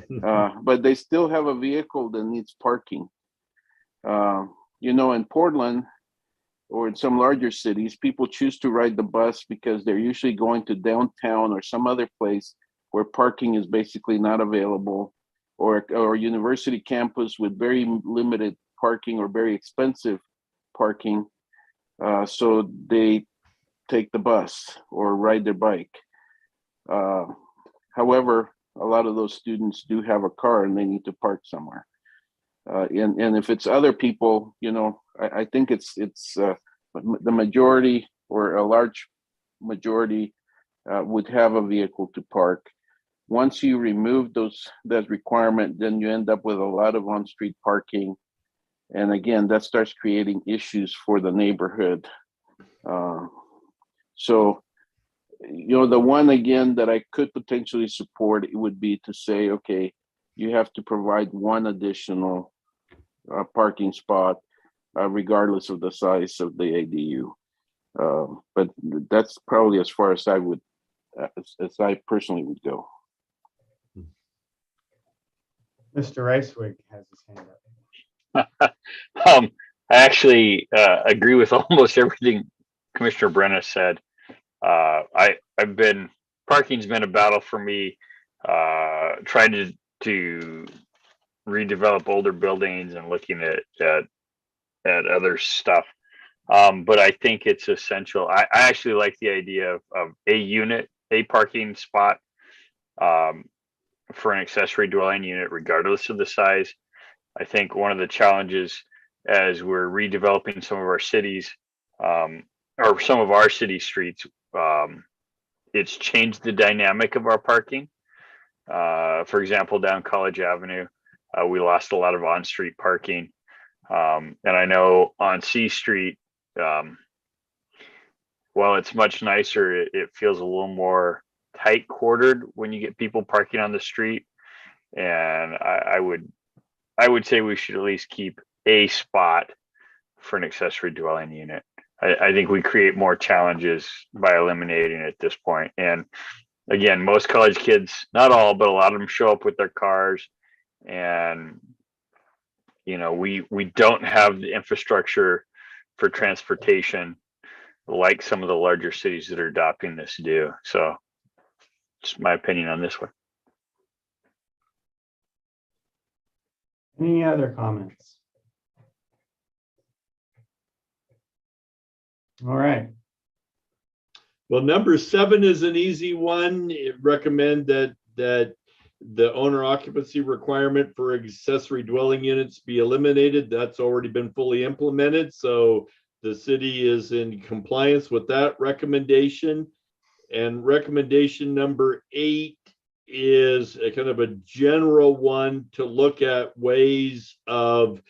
But they still have a vehicle that needs parking. In Portland or in some larger cities, people choose to ride the bus because they're usually going to downtown or some other place where parking is basically not available, or university campus with very limited parking or very expensive parking. So they take the bus or ride their bike. However, a lot of those students do have a car and they need to park somewhere. And if it's other people, I think it's the majority or a large majority would have a vehicle to park. Once you remove that requirement, then you end up with a lot of on-street parking. And again, that starts creating issues for the neighborhood. So, the one again that I could potentially support, it would be to say, okay, you have to provide one additional parking spot, regardless of the size of the ADU. But that's probably as far as I personally would go. Mr. Ricewig has his hand up. I actually agree with almost everything Commissioner Brenna said. Parking's been a battle for me, trying to redevelop older buildings and looking at other stuff. But I think it's essential. I actually like the idea of a parking spot for an accessory dwelling unit, regardless of the size. I think one of the challenges as we're redeveloping some of our cities, or some of our city streets, it's changed the dynamic of our parking. For example, down College Avenue, we lost a lot of on-street parking. And I know on C Street, while it's much nicer, it feels a little more tight quartered when you get people parking on the street. And I would say we should at least keep a spot for an accessory dwelling unit. I think we create more challenges by eliminating it at this point. And again, most college kids, not all, but a lot of them show up with their cars, and we don't have the infrastructure for transportation like some of the larger cities that are adopting this do. So just my opinion on this one. Any other comments? All right. Well, number 7 is an easy one. Recommend that the owner occupancy requirement for accessory dwelling units be eliminated. That's already been fully implemented, so the city is in compliance with that recommendation. And recommendation number 8 is a kind of a general one to look at ways of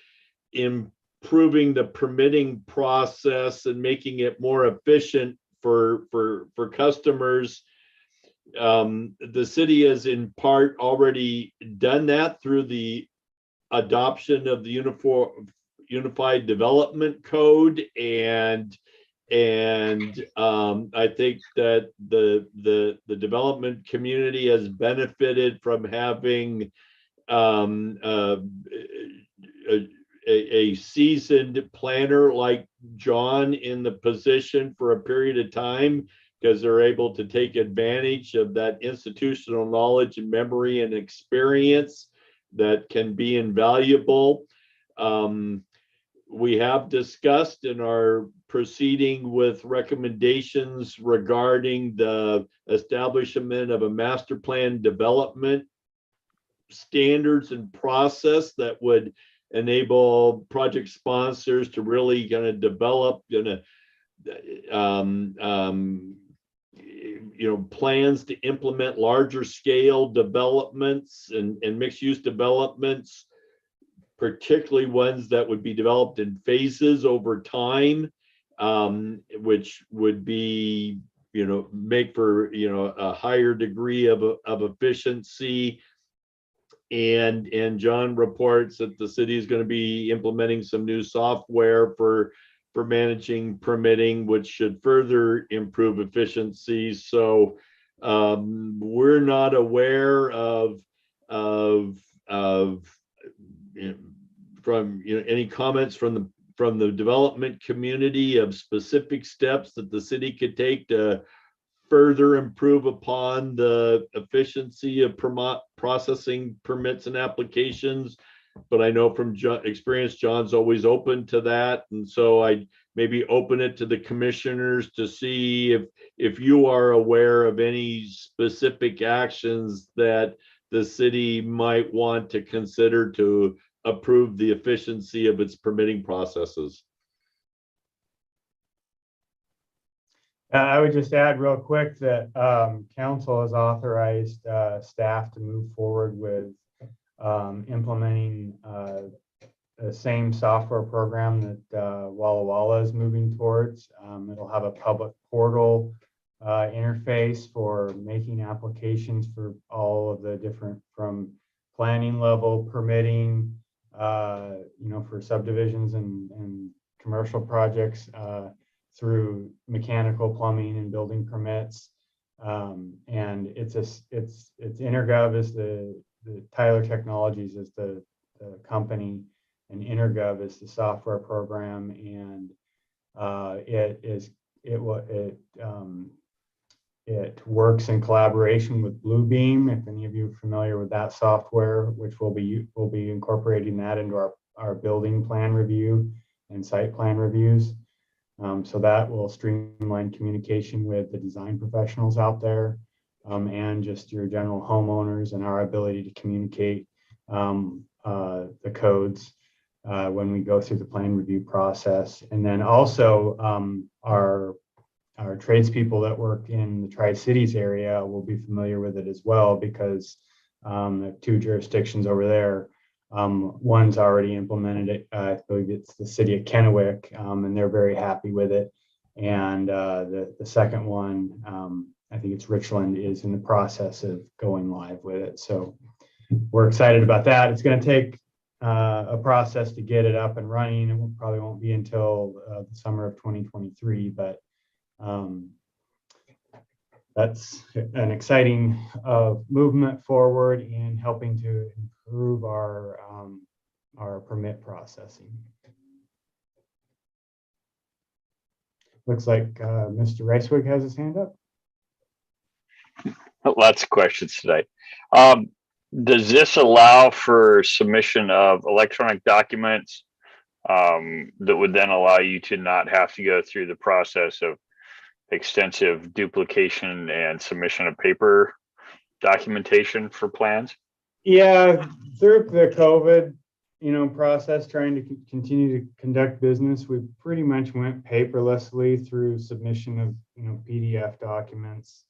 improving the permitting process and making it more efficient for customers. The city has in part already done that through the adoption of the Unified Development Code, and I think that the development community has benefited from having a seasoned planner like John in the position for a period of time, because they're able to take advantage of that institutional knowledge and memory and experience that can be invaluable. We have discussed and are proceeding with recommendations regarding the establishment of a master plan development standards and process that would enable project sponsors to really kind of develop, plans to implement larger scale developments and mixed use developments, particularly ones that would be developed in phases over time, which would be, make for, a higher degree of efficiency. And John reports that the city is going to be implementing some new software for managing permitting, which should further improve efficiency. So we're not aware of from any comments from the development community of specific steps that the city could take to further improve upon the efficiency of processing permits and applications. But I know from experience, John's always open to that. And so I maybe open it to the commissioners to see if you are aware of any specific actions that the city might want to consider to improve the efficiency of its permitting processes. I would just add real quick that council has authorized staff to move forward with implementing the same software program that Walla Walla is moving towards. It'll have a public portal interface for making applications for all of the different, from planning level, permitting, for subdivisions and commercial projects, through mechanical, plumbing, and building permits. And it's Intergov is the Tyler Technologies is the company, and Intergov is the software program, and it works in collaboration with Bluebeam. If any of you are familiar with that software, which we'll be incorporating that into our building plan review and site plan reviews. So that will streamline communication with the design professionals out there, and just your general homeowners, and our ability to communicate the codes when we go through the plan review process. And then also our tradespeople that work in the Tri-Cities area will be familiar with it as well, because the two jurisdictions over there, one's already implemented it. I believe it's the city of Kennewick, and they're very happy with it. And the second one, I think it's Richland, is in the process of going live with it. So we're excited about that. It's going to take a process to get it up and running. It probably won't be until the summer of 2023, but that's an exciting movement forward in helping to improve our permit processing. Looks like Mr. Ricewig has his hand up. Lots of questions today. Does this allow for submission of electronic documents that would then allow you to not have to go through the process of extensive duplication and submission of paper documentation for plans? Yeah, through the COVID, process, trying to continue to conduct business, we pretty much went paperlessly through submission of, PDF documents.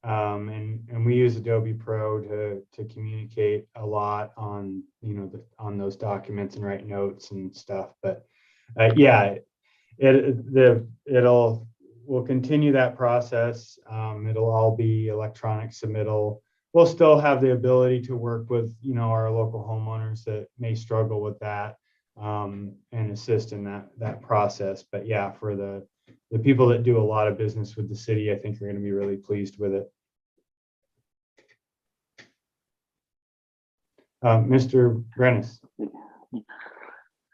And we use Adobe Pro to communicate a lot on, on those documents and write notes and stuff. But yeah, we'll continue that process. It'll all be electronic submittal. We'll still have the ability to work with, our local homeowners that may struggle with that, and assist in that process. But yeah, for the people that do a lot of business with the city, I think are going to be really pleased with it. Mr. Brennis.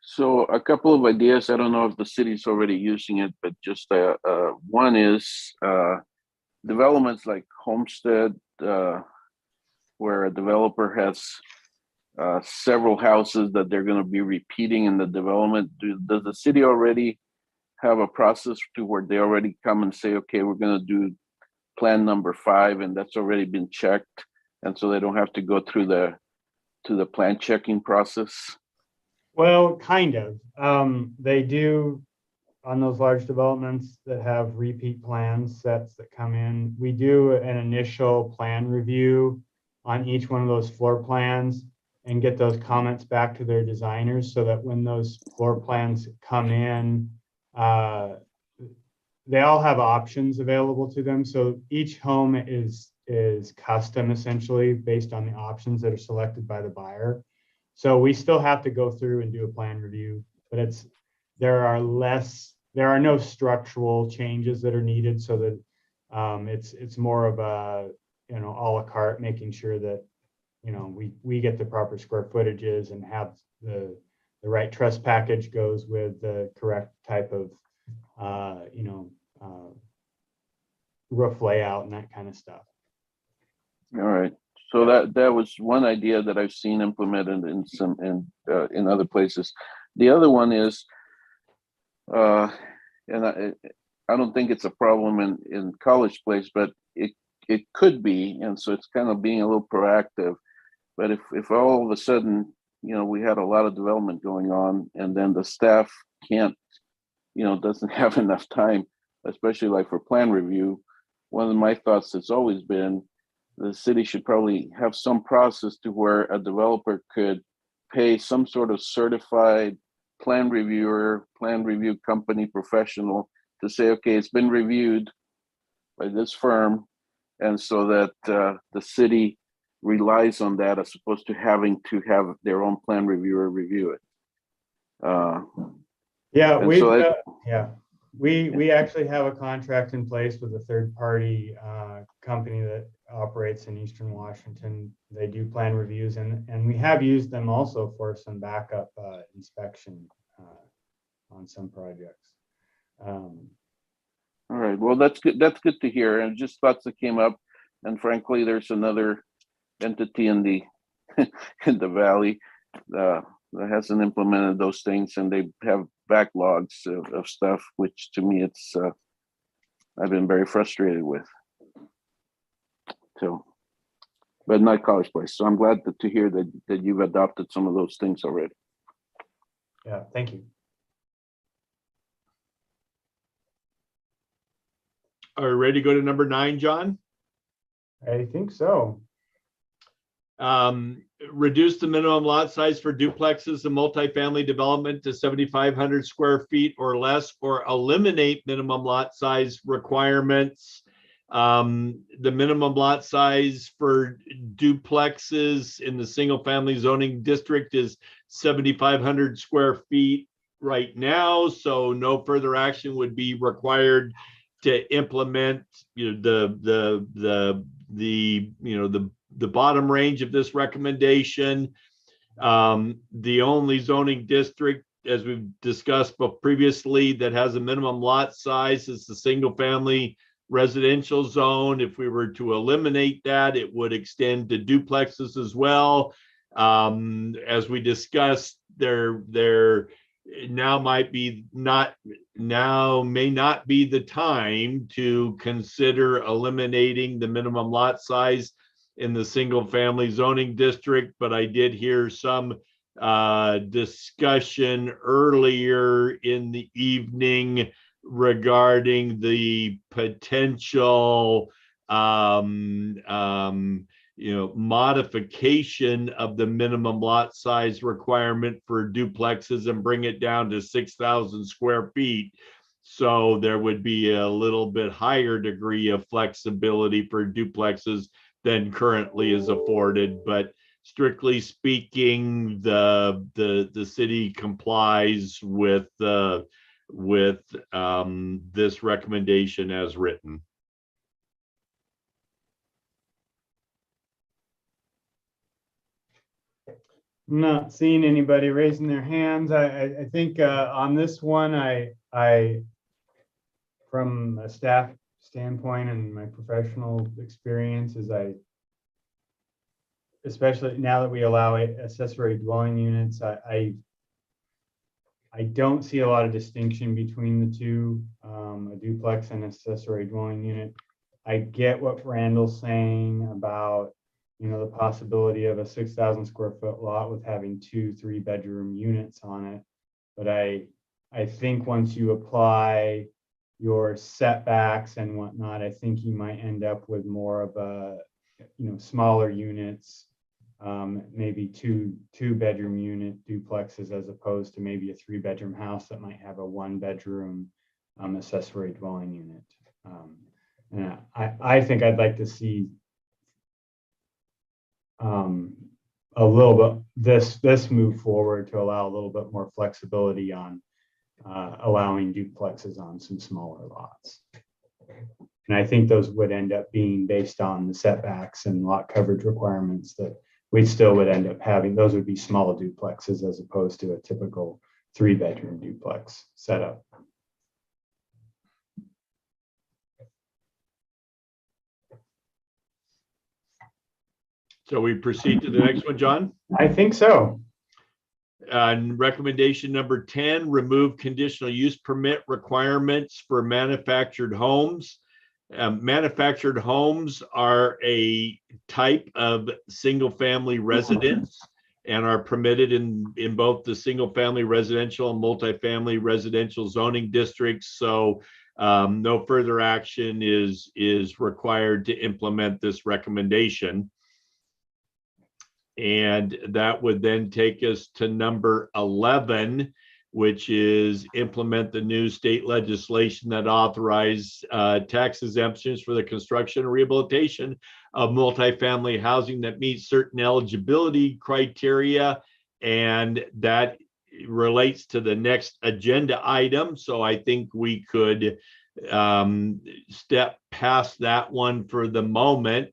So a couple of ideas. I don't know if the city's already using it, but just one is developments like Homestead, where a developer has several houses that they're going to be repeating in the development. Does the city already have a process to where they already come and say, okay, we're going to do plan number 5, and that's already been checked, and so they don't have to go through the plan checking process? Well, kind of. They do on those large developments that have repeat plan sets that come in. We do an initial plan review on each one of those floor plans and get those comments back to their designers so that when those floor plans come in, they all have options available to them. So each home is custom essentially based on the options that are selected by the buyer. So we still have to go through and do a plan review, but there are no structural changes that are needed, so that it's more of a, a la carte, making sure that we get the proper square footages and have the right truss package goes with the correct type of roof layout and that kind of stuff. All right. So that was one idea that I've seen implemented in other places. The other one is, and I don't think it's a problem in College Place, but it could be, and so it's kind of being a little proactive. But if all of a sudden, we had a lot of development going on, and then the staff can't, doesn't have enough time, especially like for plan review. One of my thoughts has always been the city should probably have some process to where a developer could pay some sort of certified plan reviewer, plan review company professional to say, okay, it's been reviewed by this firm. And so that the city relies on that as opposed to having to have their own plan reviewer review it. We actually have a contract in place with a third-party company that operates in Eastern Washington. They do plan reviews, and we have used them also for some backup inspection on some projects. All right. Well, that's good. That's good to hear. And just thoughts that came up. And frankly, there's another entity in the in the valley that hasn't implemented those things, and they have backlogs of stuff, which to me it's I've been very frustrated with. So, but not College Place. So I'm glad to hear that you've adopted some of those things already. Yeah, thank you. Are we ready to go to number 9, John? I think so. Reduce the minimum lot size for duplexes and multifamily development to 7,500 square feet or less, or eliminate minimum lot size requirements. The minimum lot size for duplexes in the single family zoning district is 7,500 square feet right now, so no further action would be required to implement the bottom range of this recommendation. The only zoning district, as we've discussed previously, that has a minimum lot size is the single family residential zone. If we were to eliminate that, it would extend to duplexes as well. As we discussed, there may not be the time to consider eliminating the minimum lot size in the single family zoning district, but I did hear some discussion earlier in the evening regarding the potential modification of the minimum lot size requirement for duplexes and bring it down to 6,000 square feet. So there would be a little bit higher degree of flexibility for duplexes than currently is afforded. But strictly speaking, the city complies with this recommendation as written. I'm not seeing anybody raising their hands. I think on this one, I from a staff standpoint and my professional experiences, especially now that we allow accessory dwelling units, I don't see a lot of distinction between the two, a duplex and accessory dwelling unit. I get what Randall's saying about you know, the possibility of a 6,000 square foot lot with having 2 3-bedroom units on it. But I think once you apply your setbacks and whatnot, I think you might end up with more of a, you know, smaller units, maybe 2-bedroom unit duplexes, as opposed to maybe a 3-bedroom house that might have a 1-bedroom accessory dwelling unit. And I think I'd like to see a little bit this move forward to allow a little bit more flexibility on allowing duplexes on some smaller lots. And I think those would end up being based on the setbacks and lot coverage requirements that we still would end up having. Those would be small duplexes as opposed to a typical 3-bedroom duplex setup. So we proceed to the next one, John. I think so. Recommendation number 10, remove conditional use permit requirements for manufactured homes. Manufactured homes are a type of single-family residence and are permitted in both the single-family residential and multifamily residential zoning districts. So no further action is required to implement this recommendation. And that would then take us to number 11, which is implement the new state legislation that authorize tax exemptions for the construction and rehabilitation of multifamily housing that meets certain eligibility criteria. And that relates to the next agenda item. So I think we could step past that one for the moment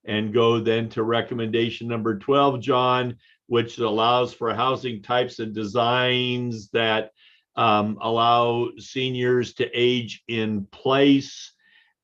and go then to recommendation number 12, John, which allows for housing types and designs that allow seniors to age in place.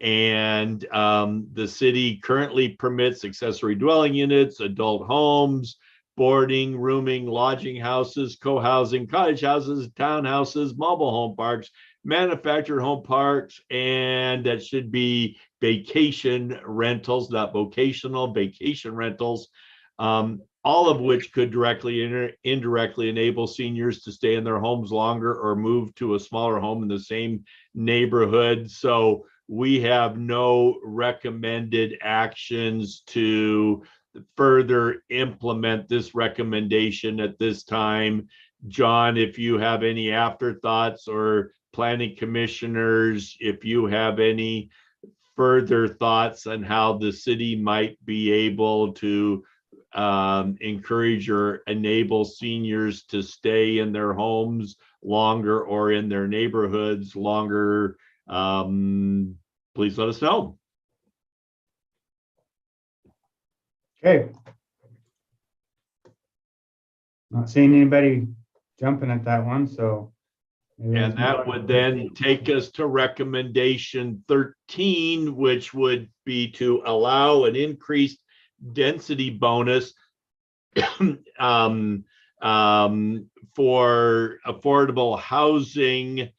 And the city currently permits accessory dwelling units, adult homes, boarding, rooming, lodging houses, co-housing, cottage houses, townhouses, mobile home parks, manufactured home parks, and that should be vacation rentals, not vocational, vacation rentals, all of which could directly or indirectly enable seniors to stay in their homes longer or move to a smaller home in the same neighborhood. So we have no recommended actions to further implement this recommendation at this time. John, if you have any afterthoughts, or planning commissioners, if you have any further thoughts on how the city might be able to encourage or enable seniors to stay in their homes longer or in their neighborhoods longer, please let us know. Okay. Not seeing anybody jumping at that one, so. And that would then take us to recommendation 13, which would be to allow an increased density bonus for affordable housing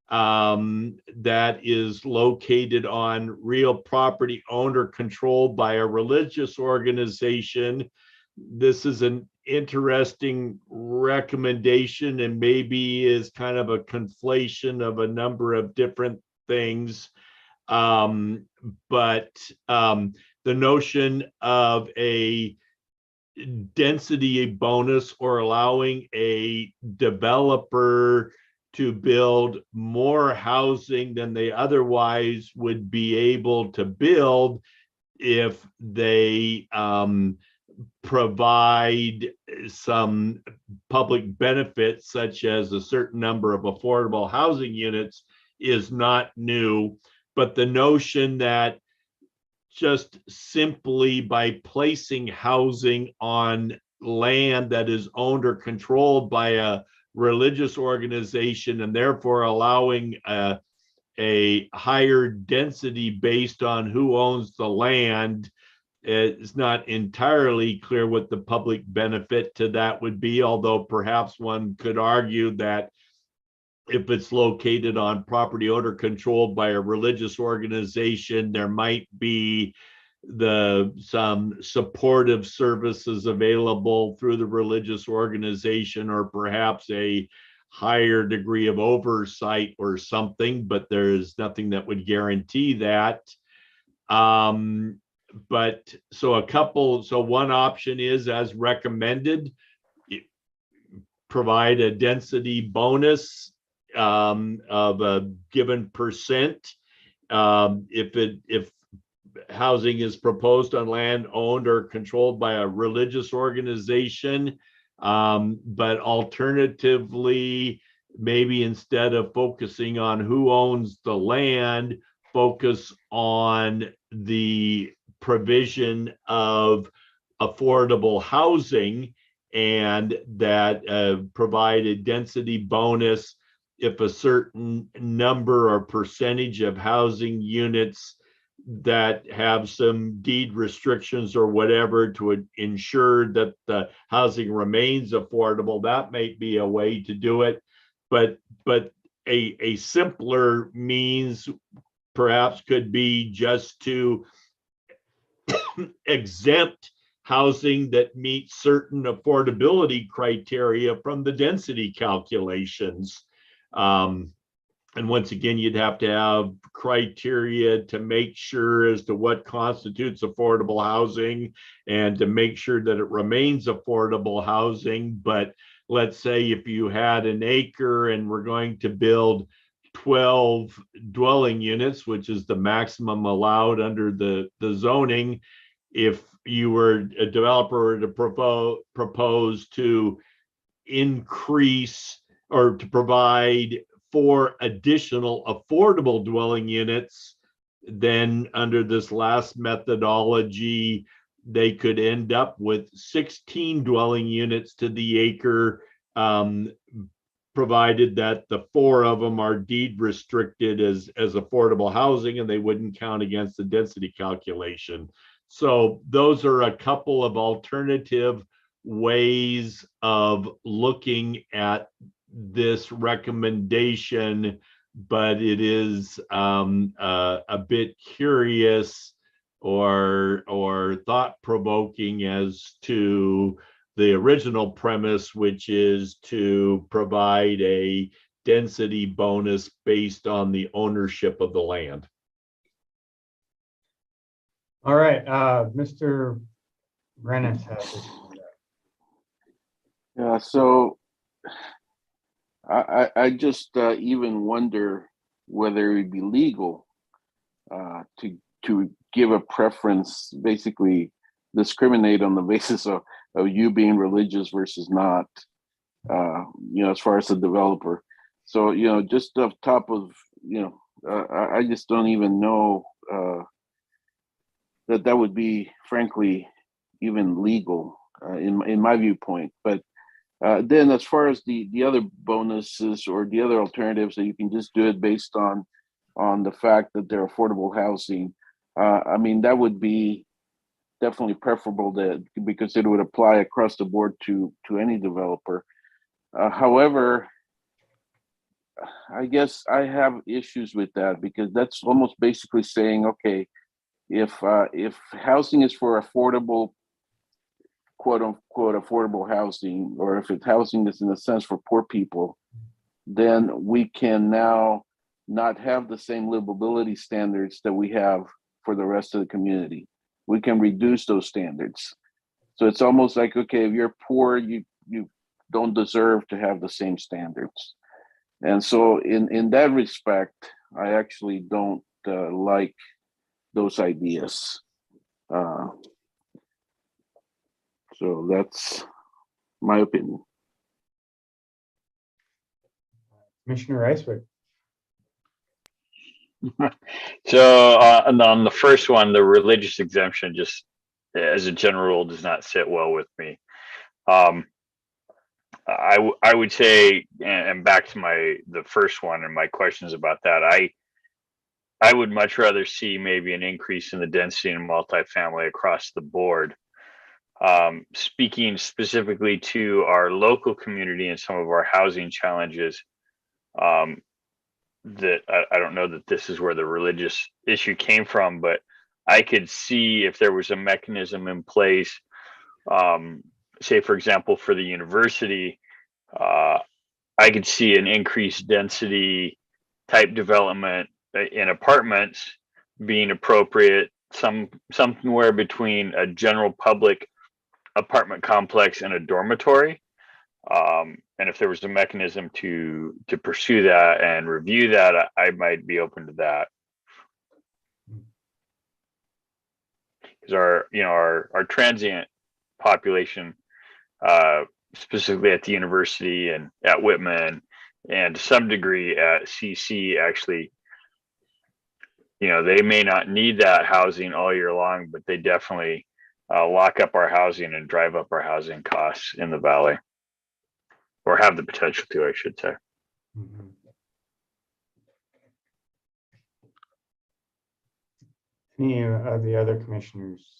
that is located on real property owned or controlled by a religious organization. This is an interesting recommendation and maybe is kind of a conflation of a number of different things. But the notion of a density bonus, or allowing a developer to build more housing than they otherwise would be able to build if they provide some public benefits, such as a certain number of affordable housing units, is not new. But the notion that just simply by placing housing on land that is owned or controlled by a religious organization, and therefore allowing a higher density based on who owns the land, it's not entirely clear what the public benefit to that would be, although perhaps one could argue that if it's located on property owned or controlled by a religious organization, there might be some supportive services available through the religious organization, or perhaps a higher degree of oversight or something, but there's nothing that would guarantee that. But so one option is, as recommended, provide a density bonus of a given percent. If housing is proposed on land owned or controlled by a religious organization, but alternatively, maybe instead of focusing on who owns the land, focus on the provision of affordable housing, and that provide a density bonus if a certain number or percentage of housing units that have some deed restrictions or whatever to ensure that the housing remains affordable. That might be a way to do it, but a simpler means perhaps could be just to exempt housing that meets certain affordability criteria from the density calculations. And once again, you'd have to have criteria to make sure as to what constitutes affordable housing and to make sure that it remains affordable housing. But let's say if you had an acre and we're going to build 12 dwelling units, which is the maximum allowed under the zoning, if you were a developer to propose to increase or to provide 4 additional affordable dwelling units, then under this last methodology, they could end up with 16 dwelling units to the acre, provided that the 4 of them are deed restricted as affordable housing, and they wouldn't count against the density calculation. So those are a couple of alternative ways of looking at this recommendation, but it is a bit curious or thought-provoking as to the original premise, which is to provide a density bonus based on the ownership of the land. All right, Mr. Rennes has it. Yeah, so I just even wonder whether it'd be legal to give a preference, basically discriminate on the basis of you being religious versus not, as far as the developer. So, just off top of, I just don't even know that would be, frankly, even legal in my viewpoint. But then as far as the other bonuses or the other alternatives that you can just do it based on the fact that they're affordable housing, I mean, that would be definitely preferable because it would apply across the board to any developer. However, I guess I have issues with that because that's almost basically saying, okay, if housing is for affordable, quote unquote, affordable housing, or if it's housing is in a sense for poor people, then we can now not have the same livability standards that we have for the rest of the community. We can reduce those standards. So it's almost like, okay, if you're poor, you don't deserve to have the same standards. And so in that respect, I actually don't like those ideas. So that's my opinion. Commissioner Icewick. So on the first one, the religious exemption, just as a general rule, does not sit well with me. I would say, and back to the first one and my questions about that, I would much rather see maybe an increase in the density in multifamily across the board. Speaking specifically to our local community and some of our housing challenges, that I don't know that this is where the religious issue came from, but I could see if there was a mechanism in place, say, for example, for the university, I could see an increased density type development in apartments being appropriate, somewhere between a general public apartment complex and a dormitory. And if there was a mechanism to pursue that and review that, I might be open to that. Because our transient population, specifically at the university and at Whitman, and to some degree at CC, actually, they may not need that housing all year long, but they definitely lock up our housing and drive up our housing costs in the valley, or have the potential to, I should say. Mhm. Any of the other commissioners?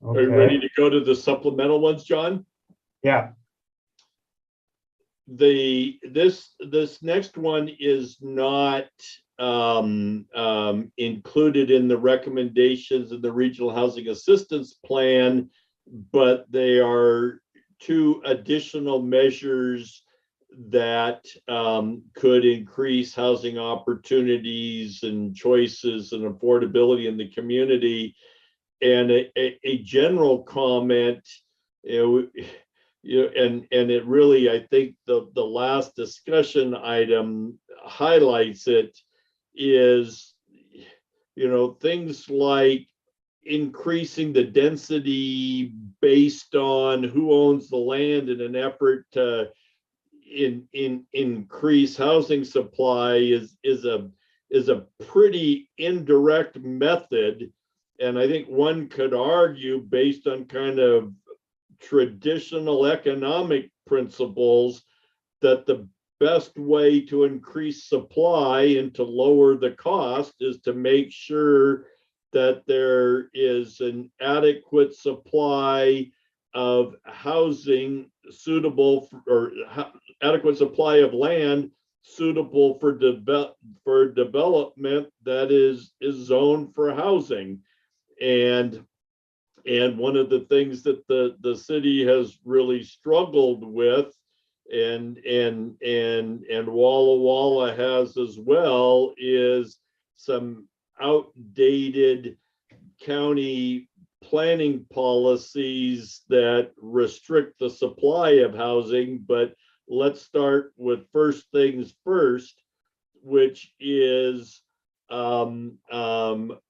Are you ready Okay, to go to the supplemental ones, John? yeah, This next one is not included in the recommendations of the Regional Housing Assistance Plan, but they are two additional measures that could increase housing opportunities and choices and affordability in the community. And a general comment, and it really, I think the last discussion item highlights it, is, things like increasing the density based on who owns the land in an effort to increase housing supply is a pretty indirect method. And I think one could argue, based on kind of traditional economic principles, that the best way to increase supply and to lower the cost is to make sure that there is an adequate supply of housing suitable for, or adequate supply of land suitable for development that is zoned for housing. And one of the things that the city has really struggled with, and Walla Walla has as well, is some outdated county planning policies that restrict the supply of housing. But let's start with first things first, which is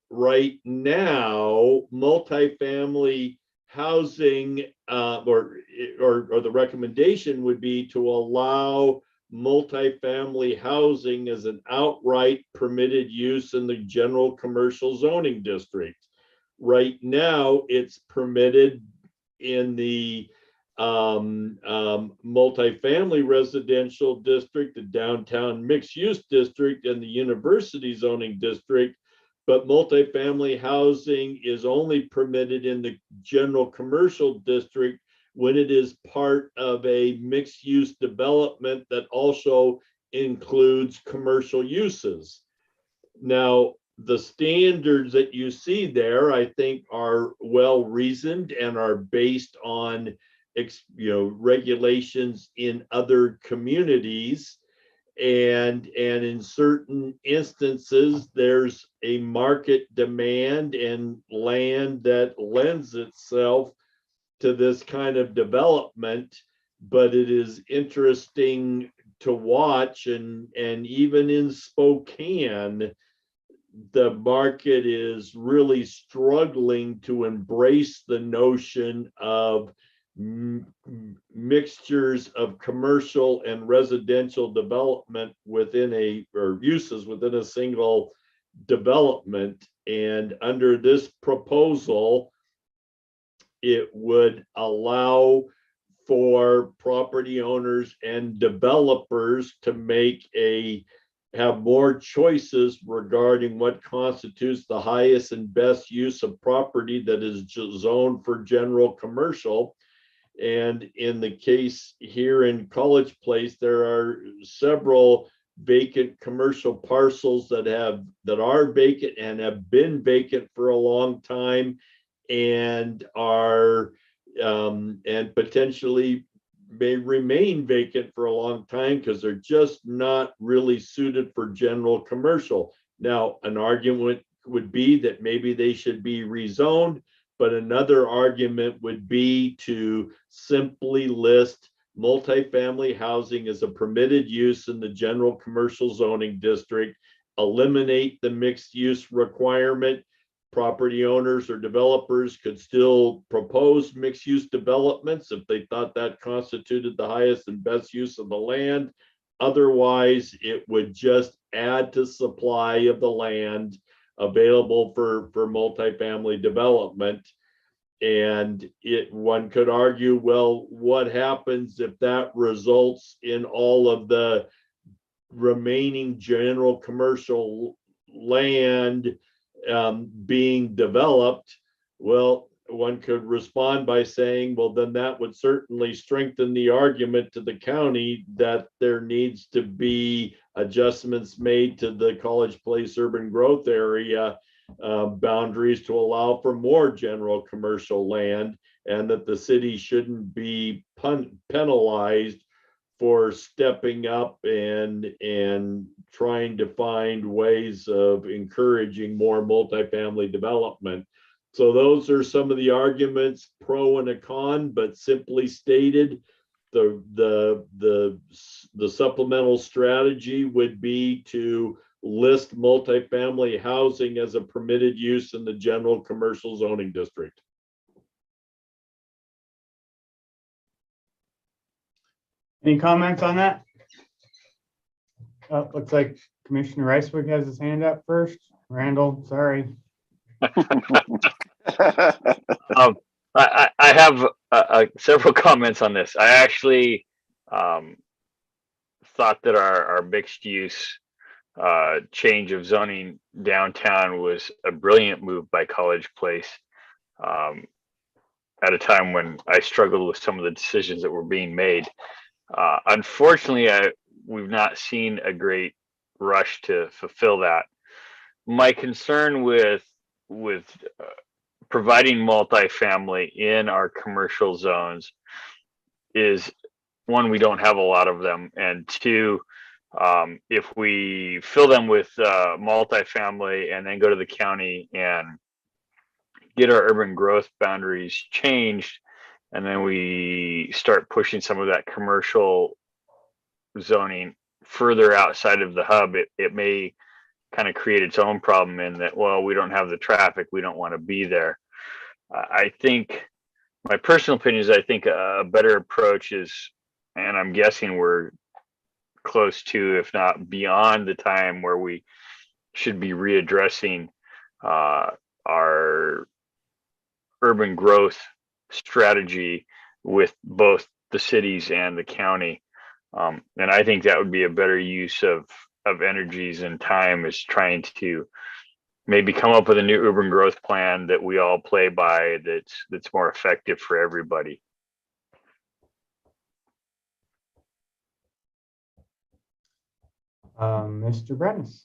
right now, multifamily housing, or the recommendation would be to allow multifamily housing as an outright permitted use in the general commercial zoning district. Right now, it's permitted in the multifamily residential district, the downtown mixed use district, and the university zoning district. But multifamily housing is only permitted in the general commercial district when it is part of a mixed use development that also includes commercial uses. Now, the standards that you see there, I think, are well reasoned and are based on regulations in other communities. And in certain instances, there's a market demand and land that lends itself to this kind of development. But it is interesting to watch, and even in Spokane, the market is really struggling to embrace the notion of mixtures of commercial and residential development or uses within a single development. And under this proposal, it would allow for property owners and developers to have more choices regarding what constitutes the highest and best use of property that is zoned for general commercial. And in the case here in College Place, there are several vacant commercial parcels that are vacant and have been vacant for a long time, and are and potentially may remain vacant for a long time because they're just not really suited for general commercial. Now, an argument would be that maybe they should be rezoned, but another argument would be to simply list multifamily housing as a permitted use in the general commercial zoning district, eliminate the mixed use requirement. Property owners or developers could still propose mixed use developments if they thought that constituted the highest and best use of the land. Otherwise, it would just add to supply of the land available for multifamily development. And one could argue, well, what happens if that results in all of the remaining general commercial land being developed? Well, one could respond by saying, well, then that would certainly strengthen the argument to the county that there needs to be adjustments made to the College Place urban growth area boundaries to allow for more general commercial land, and that the city shouldn't be penalized for stepping up and trying to find ways of encouraging more multifamily development. So those are some of the arguments, pro and a con, but simply stated, the supplemental strategy would be to list multifamily housing as a permitted use in the general commercial zoning district. Any comments on that? Oh, looks like Commissioner Ricewig has his hand up first. Randall, sorry. I have several comments on this. I actually thought that our mixed use change of zoning downtown was a brilliant move by College Place at a time when I struggled with some of the decisions that were being made. Unfortunately, we've not seen a great rush to fulfill that. My concern with providing multifamily in our commercial zones is, one, we don't have a lot of them, and two, if we fill them with multifamily and then go to the county and get our urban growth boundaries changed, and then we start pushing some of that commercial zoning further outside of the hub, it may kind of create its own problem in that, well, we don't have the traffic, we don't want to be there. I think, my personal opinion is, I think a better approach is, and I'm guessing we're close to, if not beyond, the time where we should be readdressing our urban growth strategy with both the cities and the county. And I think that would be a better use of energies and time, is trying to maybe come up with a new urban growth plan that we all play by, that's more effective for everybody. Mr. Brennis.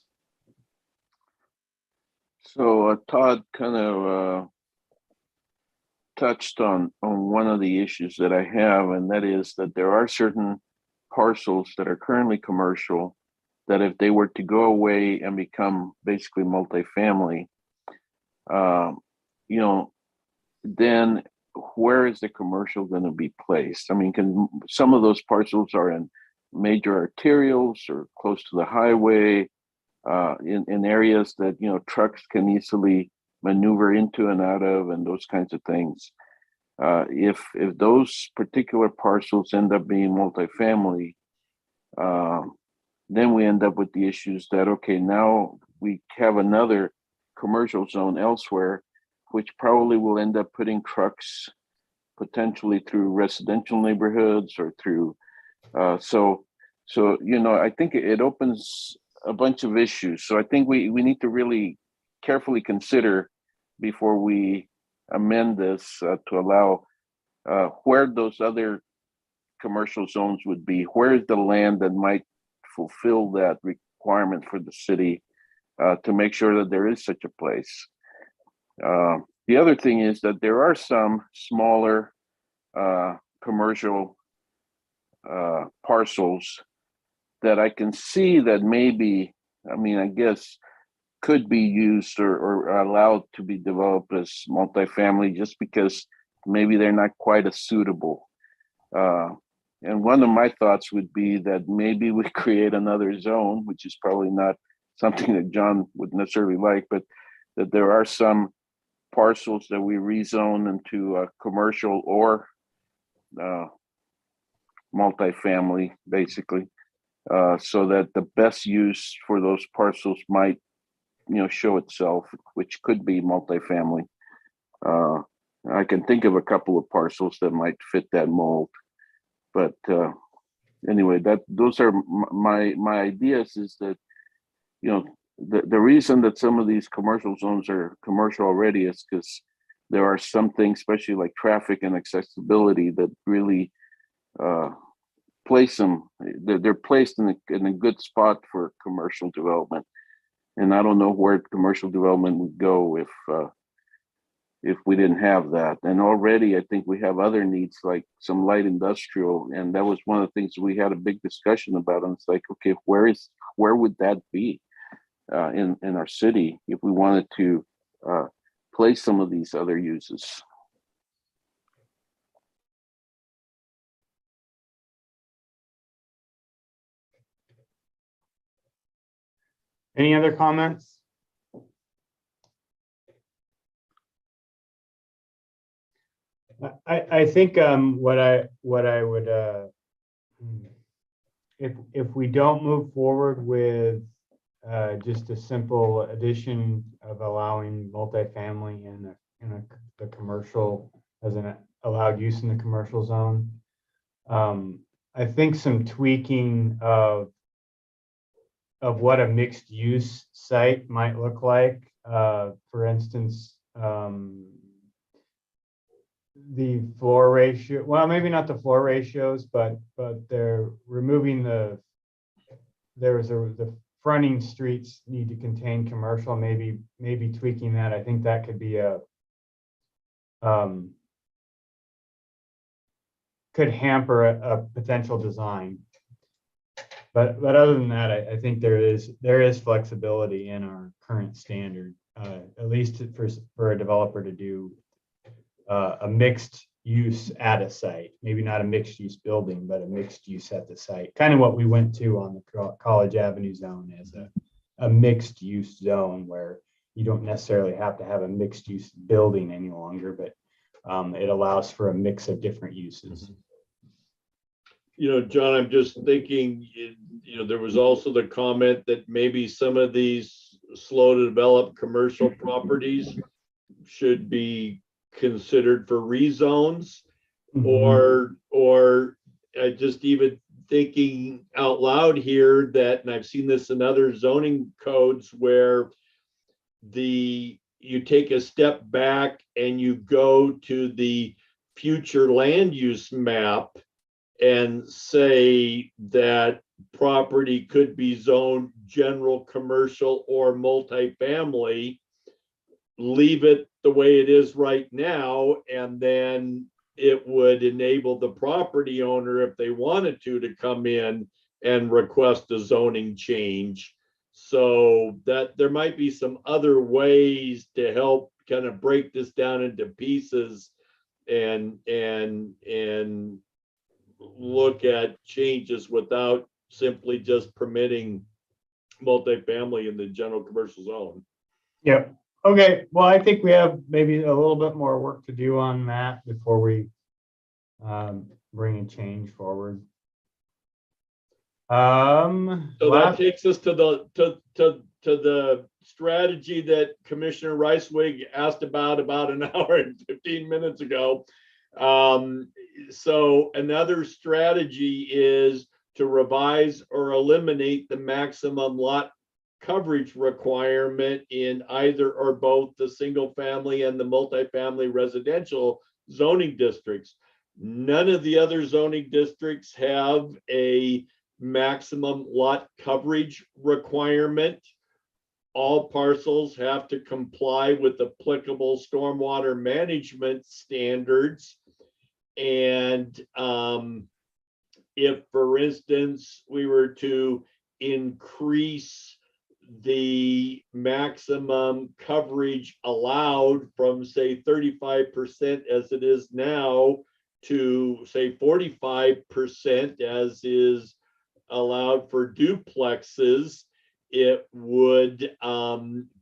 So Todd kind of touched on one of the issues that I have, and that is that there are certain parcels that are currently commercial that if they were to go away and become basically multifamily, then where is the commercial going to be placed? I mean, some of those parcels are in major arterials or close to the highway, in areas that, trucks can easily maneuver into and out of, and those kinds of things. If those particular parcels end up being multifamily, then we end up with the issues that, okay, now we have another commercial zone elsewhere, which probably will end up putting trucks potentially through residential neighborhoods or through, so I think it opens a bunch of issues. So I think we need to really carefully consider before we amend this to allow where those other commercial zones would be. Where is the land that might fulfill that requirement for the city to make sure that there is such a place? The other thing is that there are some smaller commercial parcels that I can see that maybe, I mean, I guess could be used or allowed to be developed as multifamily just because maybe they're not quite as suitable. And one of my thoughts would be that maybe we create another zone, which is probably not something that John would necessarily like, but that there are some parcels that we rezone into commercial or multifamily, basically, so that the best use for those parcels might, show itself, which could be multifamily. I can think of a couple of parcels that might fit that mold, but anyway, those are my ideas. Is that the reason that some of these commercial zones are commercial already is because there are some things, especially like traffic and accessibility, that really place them. They're placed in a good spot for commercial development. And I don't know where commercial development would go if we didn't have that. And already I think we have other needs like some light industrial. And that was one of the things we had a big discussion about. And it's like, okay, where would that be in our city if we wanted to place some of these other uses? Any other comments? I think what I would if we don't move forward with just a simple addition of allowing multifamily in the commercial as an allowed use in the commercial zone, I think some tweaking of what a mixed use site might look like. For instance, the floor ratio, well, maybe not the floor ratios, but they're removing the fronting streets need to contain commercial, maybe tweaking that. I think that could be could hamper a potential design. But other than that, I think there is flexibility in our current standard, at least for a developer to do a mixed use at a site, maybe not a mixed use building, but a mixed use at the site. Kind of what we went to on the College Avenue zone as a mixed use zone where you don't necessarily have to have a mixed use building any longer, but it allows for a mix of different uses. John, I'm just thinking, there was also the comment that maybe some of these slow to develop commercial properties should be considered for rezones, or just even thinking out loud here that, and I've seen this in other zoning codes where you take a step back and you go to the future land use map and say that property could be zoned general commercial or multifamily, leave it the way it is right now, and then it would enable the property owner, if they wanted to come in and request a zoning change. So that there might be some other ways to help kind of break this down into pieces and look at changes without simply just permitting multifamily in the general commercial zone. Yep. Okay. Well, I think we have maybe a little bit more work to do on that before we bring a change forward. So that takes us to the strategy that Commissioner Reiswig asked about an hour and 15 minutes ago. So another strategy is to revise or eliminate the maximum lot coverage requirement in either or both the single family and the multifamily residential zoning districts. None of the other zoning districts have a maximum lot coverage requirement. All parcels have to comply with applicable stormwater management standards. And if, for instance, we were to increase the maximum coverage allowed from, say, 35% as it is now to, say, 45% as is allowed for duplexes, it would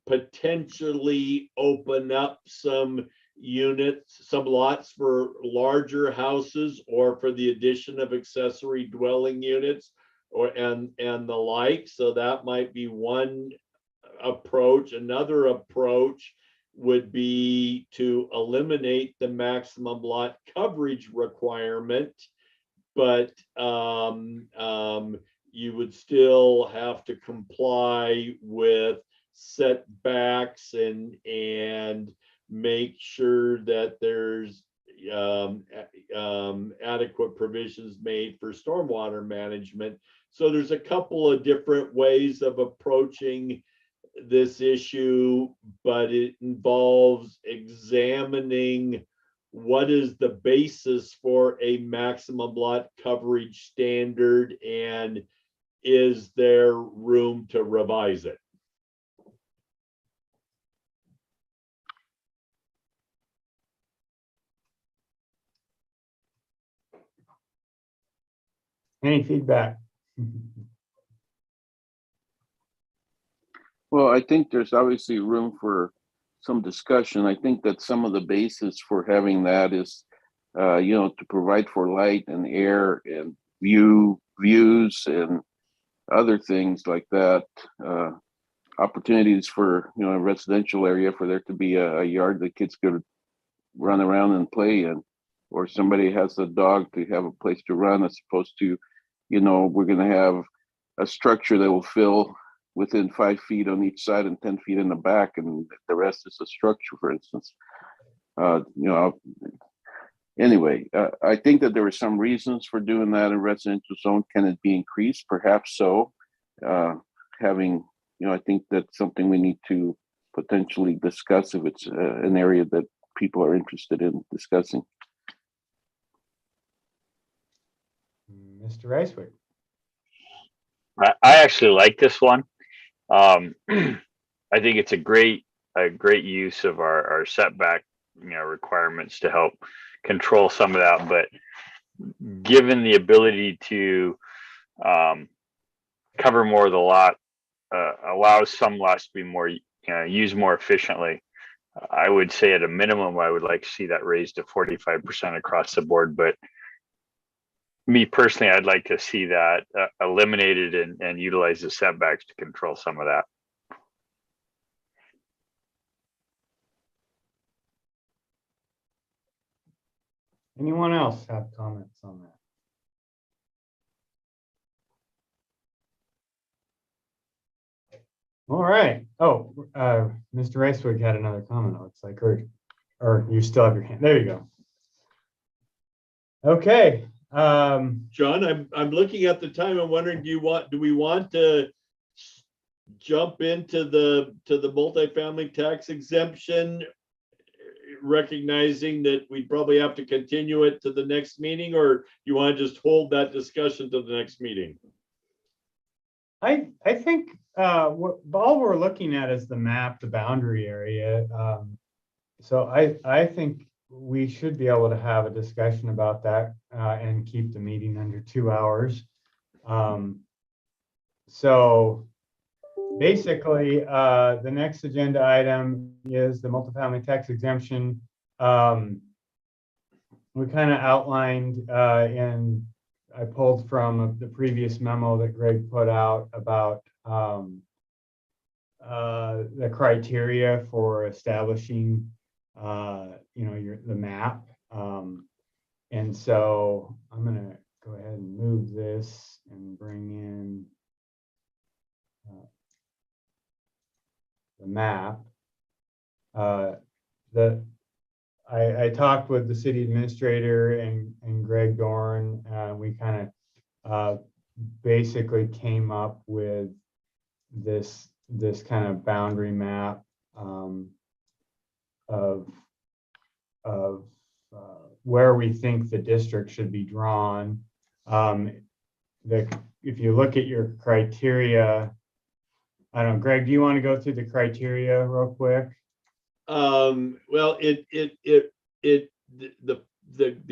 potentially open up some units, some lots for larger houses or for the addition of accessory dwelling units or and the like. So that might be one approach. Another approach would be to eliminate the maximum lot coverage requirement, but you would still have to comply with setbacks and make sure that there's adequate provisions made for stormwater management. So there's a couple of different ways of approaching this issue, but it involves examining what is the basis for a maximum lot coverage standard and is there room to revise it? Any feedback? Well, I think there's obviously room for some discussion. I think that some of the basis for having that is, to provide for light and air and views and other things like that. Opportunities for, a residential area for there to be a yard that kids could run around and play in, or somebody has a dog to have a place to run as opposed to, we're going to have a structure that will fill within 5 feet on each side and 10 feet in the back, and the rest is a structure, for instance. Anyway, I think that there are some reasons for doing that in residential zone. Can it be increased? Perhaps so. I think that's something we need to potentially discuss if it's an area that people are interested in discussing. Mr. Ricewick. I actually like this one. I think it's a great use of our setback, requirements to help control some of that. But given the ability to cover more of the lot, allows some lots to be more used more efficiently. I would say at a minimum, I would like to see that raised to 45% across the board. But me personally, I'd like to see that eliminated and utilize the setbacks to control some of that. Anyone else have comments on that? All right. Oh, Mr. Ricewick had another comment. It looks like, or you still have your hand. There you go. Okay. John, I'm looking at the time. I'm wondering, do we want to jump into the multifamily tax exemption, recognizing that we'd probably have to continue it to the next meeting, or you want to just hold that discussion to the next meeting? I think all we're looking at is the map, the boundary area. So I think we should be able to have a discussion about that and keep the meeting under 2 hours. So basically, the next agenda item is the multifamily tax exemption. We kind of outlined I pulled from the previous memo that Greg put out about the criteria for establishing, the map. And so I'm going to go ahead and move this and bring in the map. I talked with the city administrator and Greg Dorn. We kind of basically came up with this kind of boundary map of where we think the district should be drawn. If you look at your criteria, I don't know, Greg, do you want to go through the criteria real quick? Well, the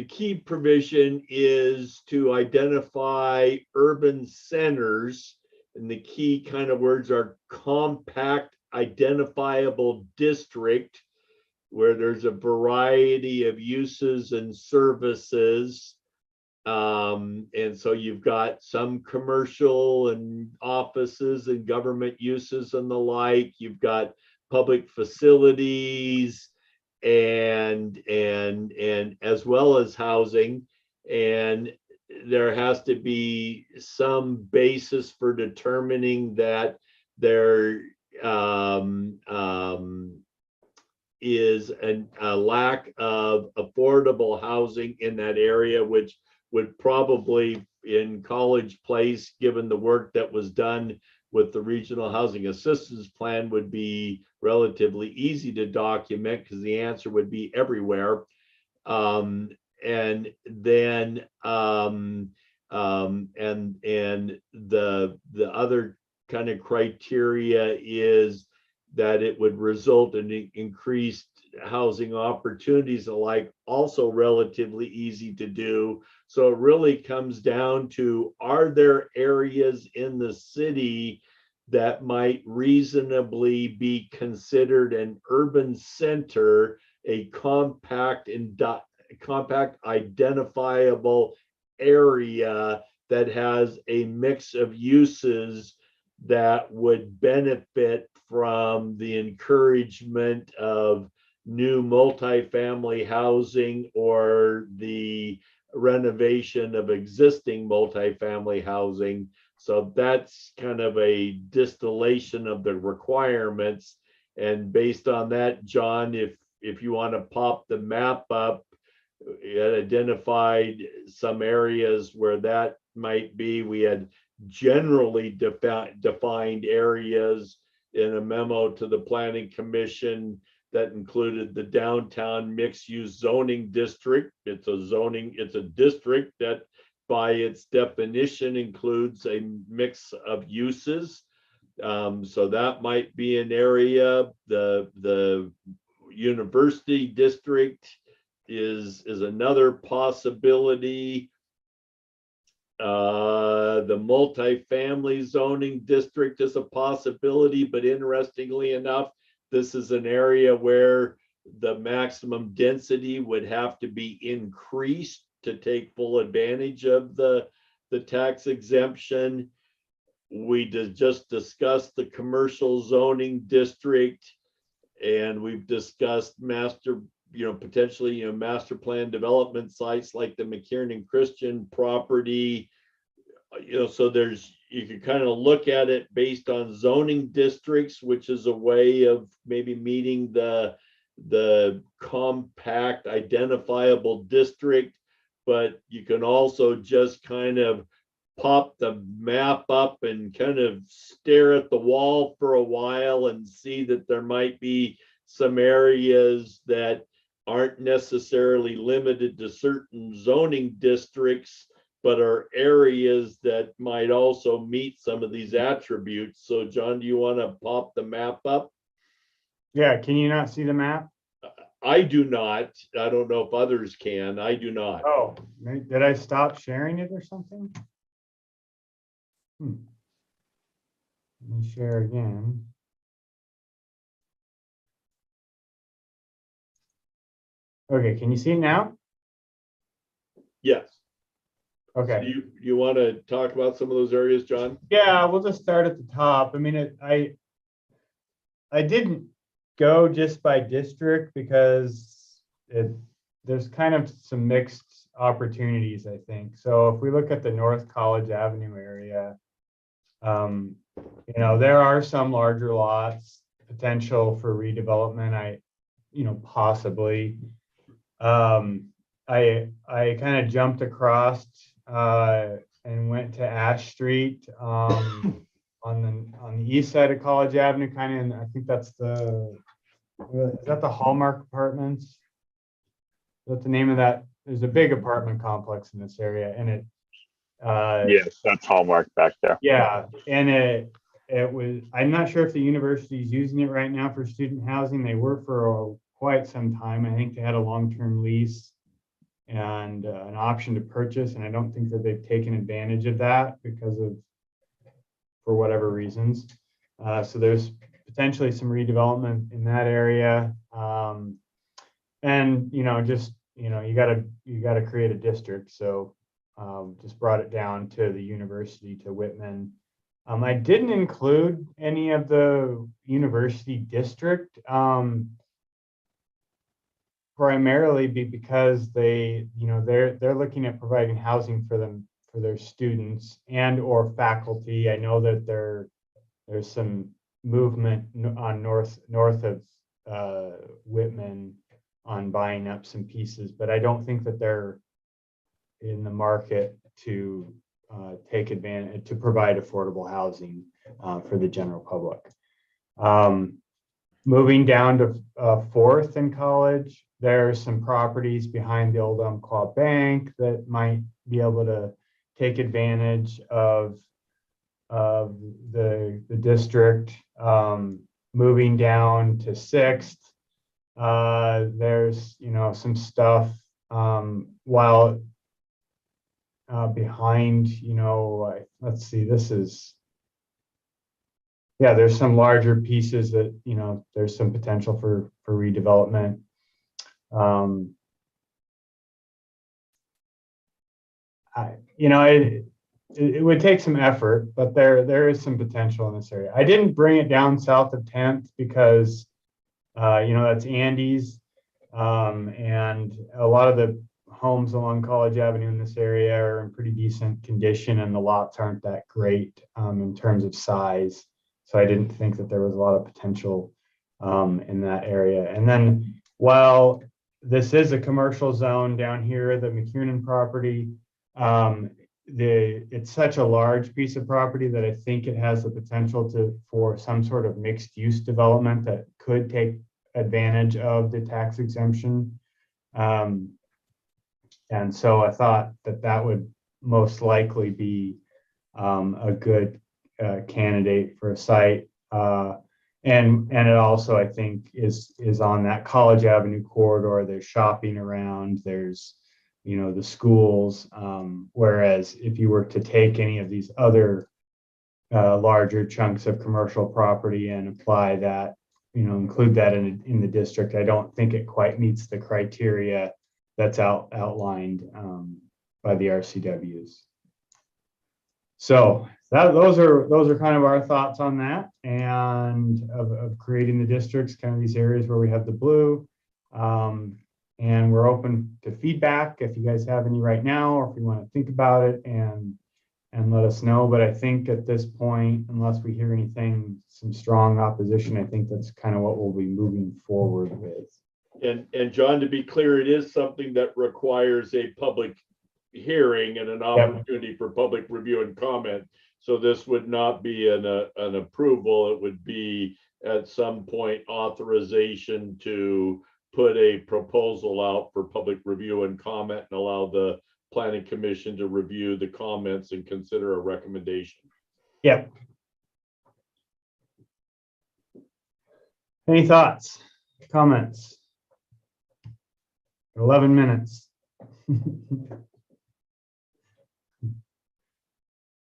key provision is to identify urban centers, and the key kind of words are compact identifiable district, where there's a variety of uses and services. And so you've got some commercial and offices and government uses and the like. You've got public facilities and as well as housing. And there has to be some basis for determining that there is a lack of affordable housing in that area, which would probably in College Place, given the work that was done with the Regional Housing Assistance Plan, would be relatively easy to document because the answer would be everywhere. And then the other kind of criteria is that it would result in increased housing opportunities alike, also relatively easy to do. So it really comes down to, are there areas in the city that might reasonably be considered an urban center, a compact identifiable area that has a mix of uses that would benefit from the encouragement of new multifamily housing or the renovation of existing multifamily housing. So that's kind of a distillation of the requirements. And based on that, John, if you want to pop the map up, it identified some areas where that might be. We had generally defined areas in a memo to the Planning Commission that included the downtown mixed-use zoning district. It's a district that by its definition includes a mix of uses. So that might be an area. The university district is another possibility. The multifamily zoning district is a possibility, but interestingly enough, this is an area where the maximum density would have to be increased to take full advantage of the tax exemption. We just discussed the commercial zoning district, and we've discussed potentially master plan development sites like the McKiernan Christian property. So you can kind of look at it based on zoning districts, which is a way of maybe meeting the compact identifiable district, but you can also just kind of pop the map up and kind of stare at the wall for a while and see that there might be some areas that aren't necessarily limited to certain zoning districts, but are areas that might also meet some of these attributes. So John, do you want to pop the map up? Yeah, can you not see the map? I do not. I don't know if others can. I do not. Oh, did I stop sharing it or something? Let me share again. Okay, can you see it now? Yes. Okay. So you want to talk about some of those areas, John? Yeah, we'll just start at the top. I mean, I didn't go just by district because there's kind of some mixed opportunities, I think. So if we look at the North College Avenue area, there are some larger lots, potential for redevelopment. Possibly. I kind of jumped across and went to Ash Street on the east side of College Avenue, kind of, and I think that's is that the Hallmark Apartments? Is that the name of that? There's a big apartment complex in this area, and it Yes, that's Hallmark back there. yeah, and it was, I'm not sure if the university is using it right now for student housing. They were for quite some time. I think they had a long-term lease and an option to purchase, and I don't think that they've taken advantage of that for whatever reasons. So there's potentially some redevelopment in that area. And you gotta create a district. So just brought it down to the university, to Whitman. I didn't include any of the university district, primarily because they're looking at providing housing for their students and or faculty. I know that there's some movement on north of Whitman on buying up some pieces, but I don't think that they're in the market to take advantage, to provide affordable housing for the general public. Moving down to 4th in College, there are some properties behind the old Umpqua Bank that might be able to take advantage of the district. Moving down to 6th, there's some stuff while behind, let's see, there's some larger pieces that, there's some potential for redevelopment. It would take some effort, but there is some potential in this area. I didn't bring it down south of 10th because, that's Andy's. And a lot of the homes along College Avenue in this area are in pretty decent condition, and the lots aren't that great in terms of size. So I didn't think that there was a lot of potential in that area. And then while this is a commercial zone down here, the McKiernan property, it's such a large piece of property that I think it has the potential for some sort of mixed use development that could take advantage of the tax exemption. And so I thought that would most likely be a good candidate for a site. And it also, I think, is on that College Avenue corridor. There's shopping around, there's, the schools. Whereas if you were to take any of these other larger chunks of commercial property and apply that, include that in the district, I don't think it quite meets the criteria that's outlined by the RCWs. So those are kind of our thoughts on that, and of creating the districts, kind of these areas where we have the blue. And we're open to feedback if you guys have any right now, or if you want to think about it and let us know. But I think at this point, unless we hear anything, some strong opposition, I think that's kind of what we'll be moving forward with. And John, to be clear, it is something that requires a public hearing and an opportunity for public review and comment. So this would not be an approval. It would be at some point authorization to put a proposal out for public review and comment, and allow the planning commission to review the comments and consider a recommendation. Yep. Any thoughts, comments? 11 minutes.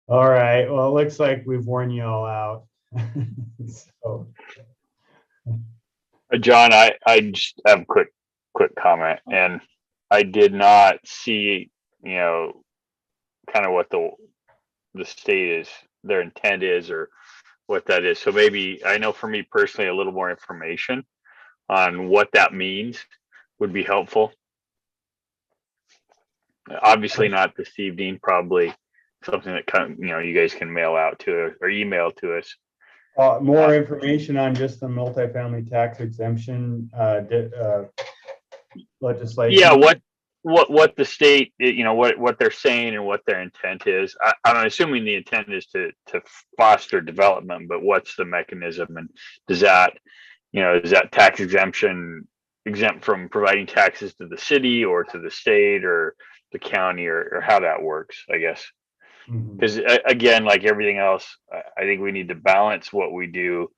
All right, well, it looks like we've worn you all out. So. John, I just have a quick comment, and I did not see, kind of what the state is, their intent is, or what that is. So maybe, I know for me personally, a little more information on what that means would be helpful. Obviously not this evening, probably something that you guys can mail out to us or email to us. More information on just the multifamily tax exemption legislation? Yeah, what the state, what they're saying and what their intent is. I'm assuming the intent is to foster development, but what's the mechanism, and is that tax exemption exempt from providing taxes to the city or to the state or the county, or how that works, I guess. Mhm. Because again, like everything else, I think we need to balance what we do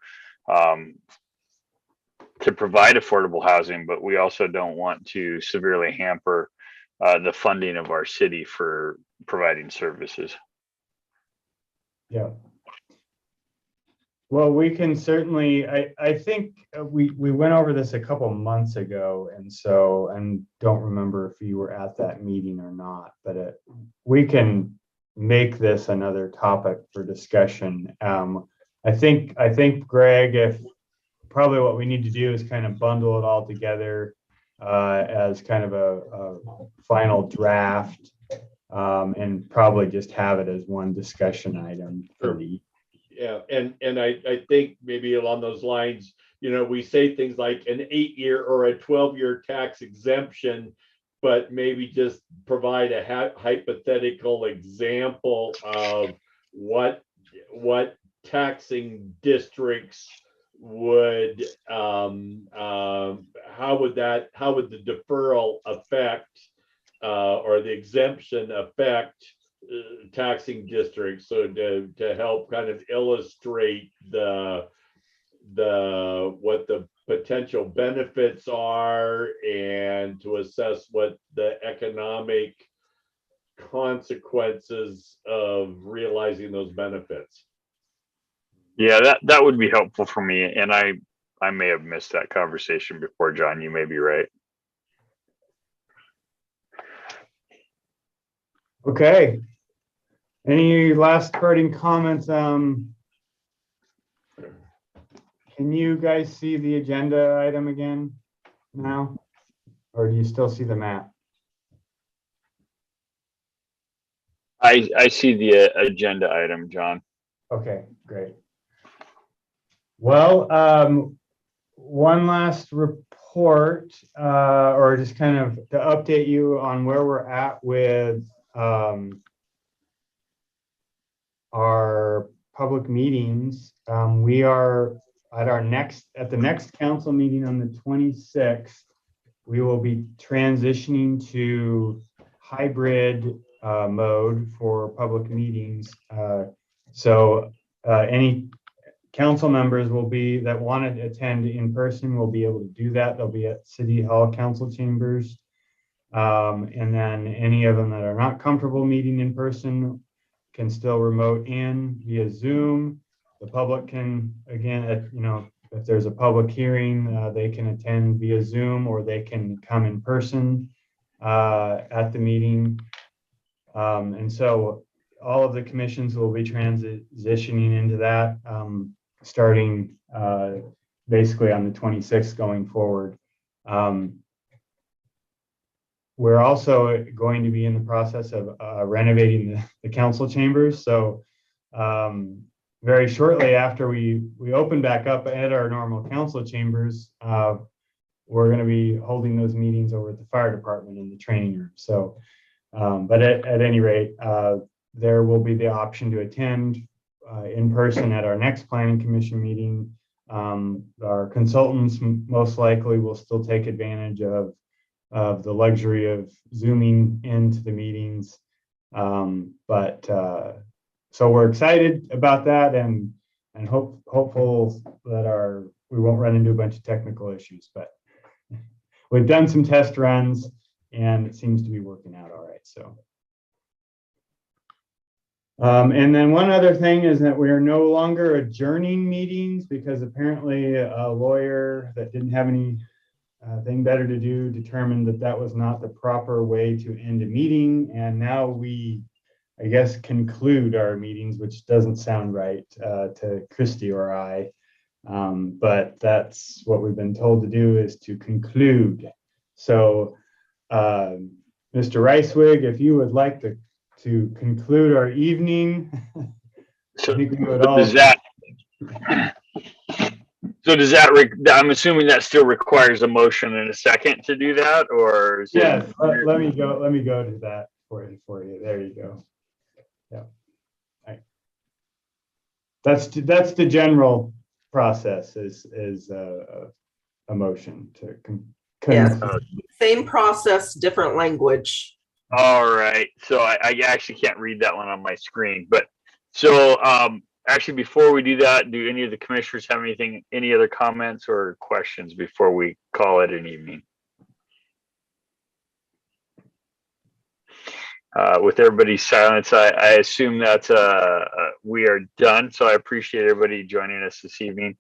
to provide affordable housing, but we also don't want to severely hamper the funding of our city for providing services. Yeah. Well, we can certainly, I think we went over this a couple months ago, and don't remember if you were at that meeting or not, but we can make this another topic for discussion. I think, Greg, if probably what we need to do is kind of bundle it all together as kind of a final draft, and probably just have it as one discussion item for the. Yeah, and I think maybe along those lines, we say things like an 8-year or a 12-year tax exemption, but maybe just provide a hypothetical example of what taxing districts would how would the deferral affect or the exemption affect taxing districts, so to help kind of illustrate what the potential benefits are, and to assess what the economic consequences of realizing those benefits. Yeah, that would be helpful for me, and I may have missed that conversation before, John. You may be right. Okay. Any last parting comments? Can you guys see the agenda item again now? Or do you still see the map? I see the agenda item, John. Okay, great. Well, one last report, or just kind of to update you on where we're at with our public meetings. We are at the next council meeting on the 26th. We will be transitioning to hybrid mode for public meetings. So any council members that want to attend in person will be able to do that. They'll be at City Hall council chambers. And then any of them that are not comfortable meeting in person can still remote in via Zoom. The public can, again, if there's a public hearing, they can attend via Zoom, or they can come in person at the meeting. And so all of the commissions will be transitioning into that, starting basically on the 26th going forward. We're also going to be in the process of renovating the council chambers. So very shortly after we open back up at our normal council chambers, we're going to be holding those meetings over at the fire department in the training room. So, but at any rate, there will be the option to attend in person at our next planning commission meeting. Our consultants most likely will still take advantage of the luxury of Zooming into the meetings. So we're excited about that, and hopeful that we won't run into a bunch of technical issues, but we've done some test runs and it seems to be working out all right. So, and then one other thing is that we are no longer adjourning meetings, because apparently a lawyer that didn't have any thing better to do determined that was not the proper way to end a meeting. And now we, I guess, conclude our meetings, which doesn't sound right to Christy or I. But that's what we've been told to do, is to conclude. So, Mr. Ricewig, if you would like to conclude our evening, So I think we would all. So does that, I'm assuming that still requires a motion and a second to do that, or? is it- Yes, let me go to that for you. There you go. Yeah. Right. That's the general process is a motion to Yes. Same process, different language. All right, so I actually can't read that one on my screen, but so actually before we do that, do any of the commissioners have any other comments or questions before we call it an evening? With everybody's silence, I assume that we are done. So I appreciate everybody joining us this evening.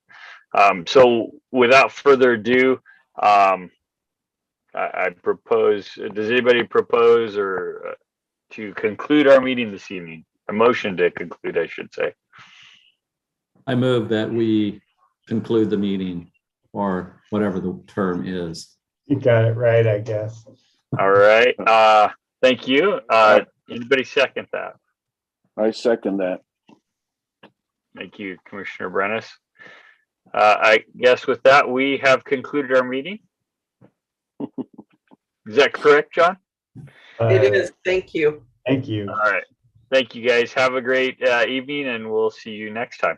So without further ado, I propose, does anybody propose or to conclude our meeting this evening? A motion to conclude, I should say. I move that we conclude the meeting, or whatever the term is. You got it right, I guess. All right. Thank you. Anybody second that? I second that. Thank you, Commissioner Brennis. I guess with that, we have concluded our meeting. Is that correct, John? It is. Thank you. Thank you. All right. Thank you, guys. Have a great evening, and we'll see you next time.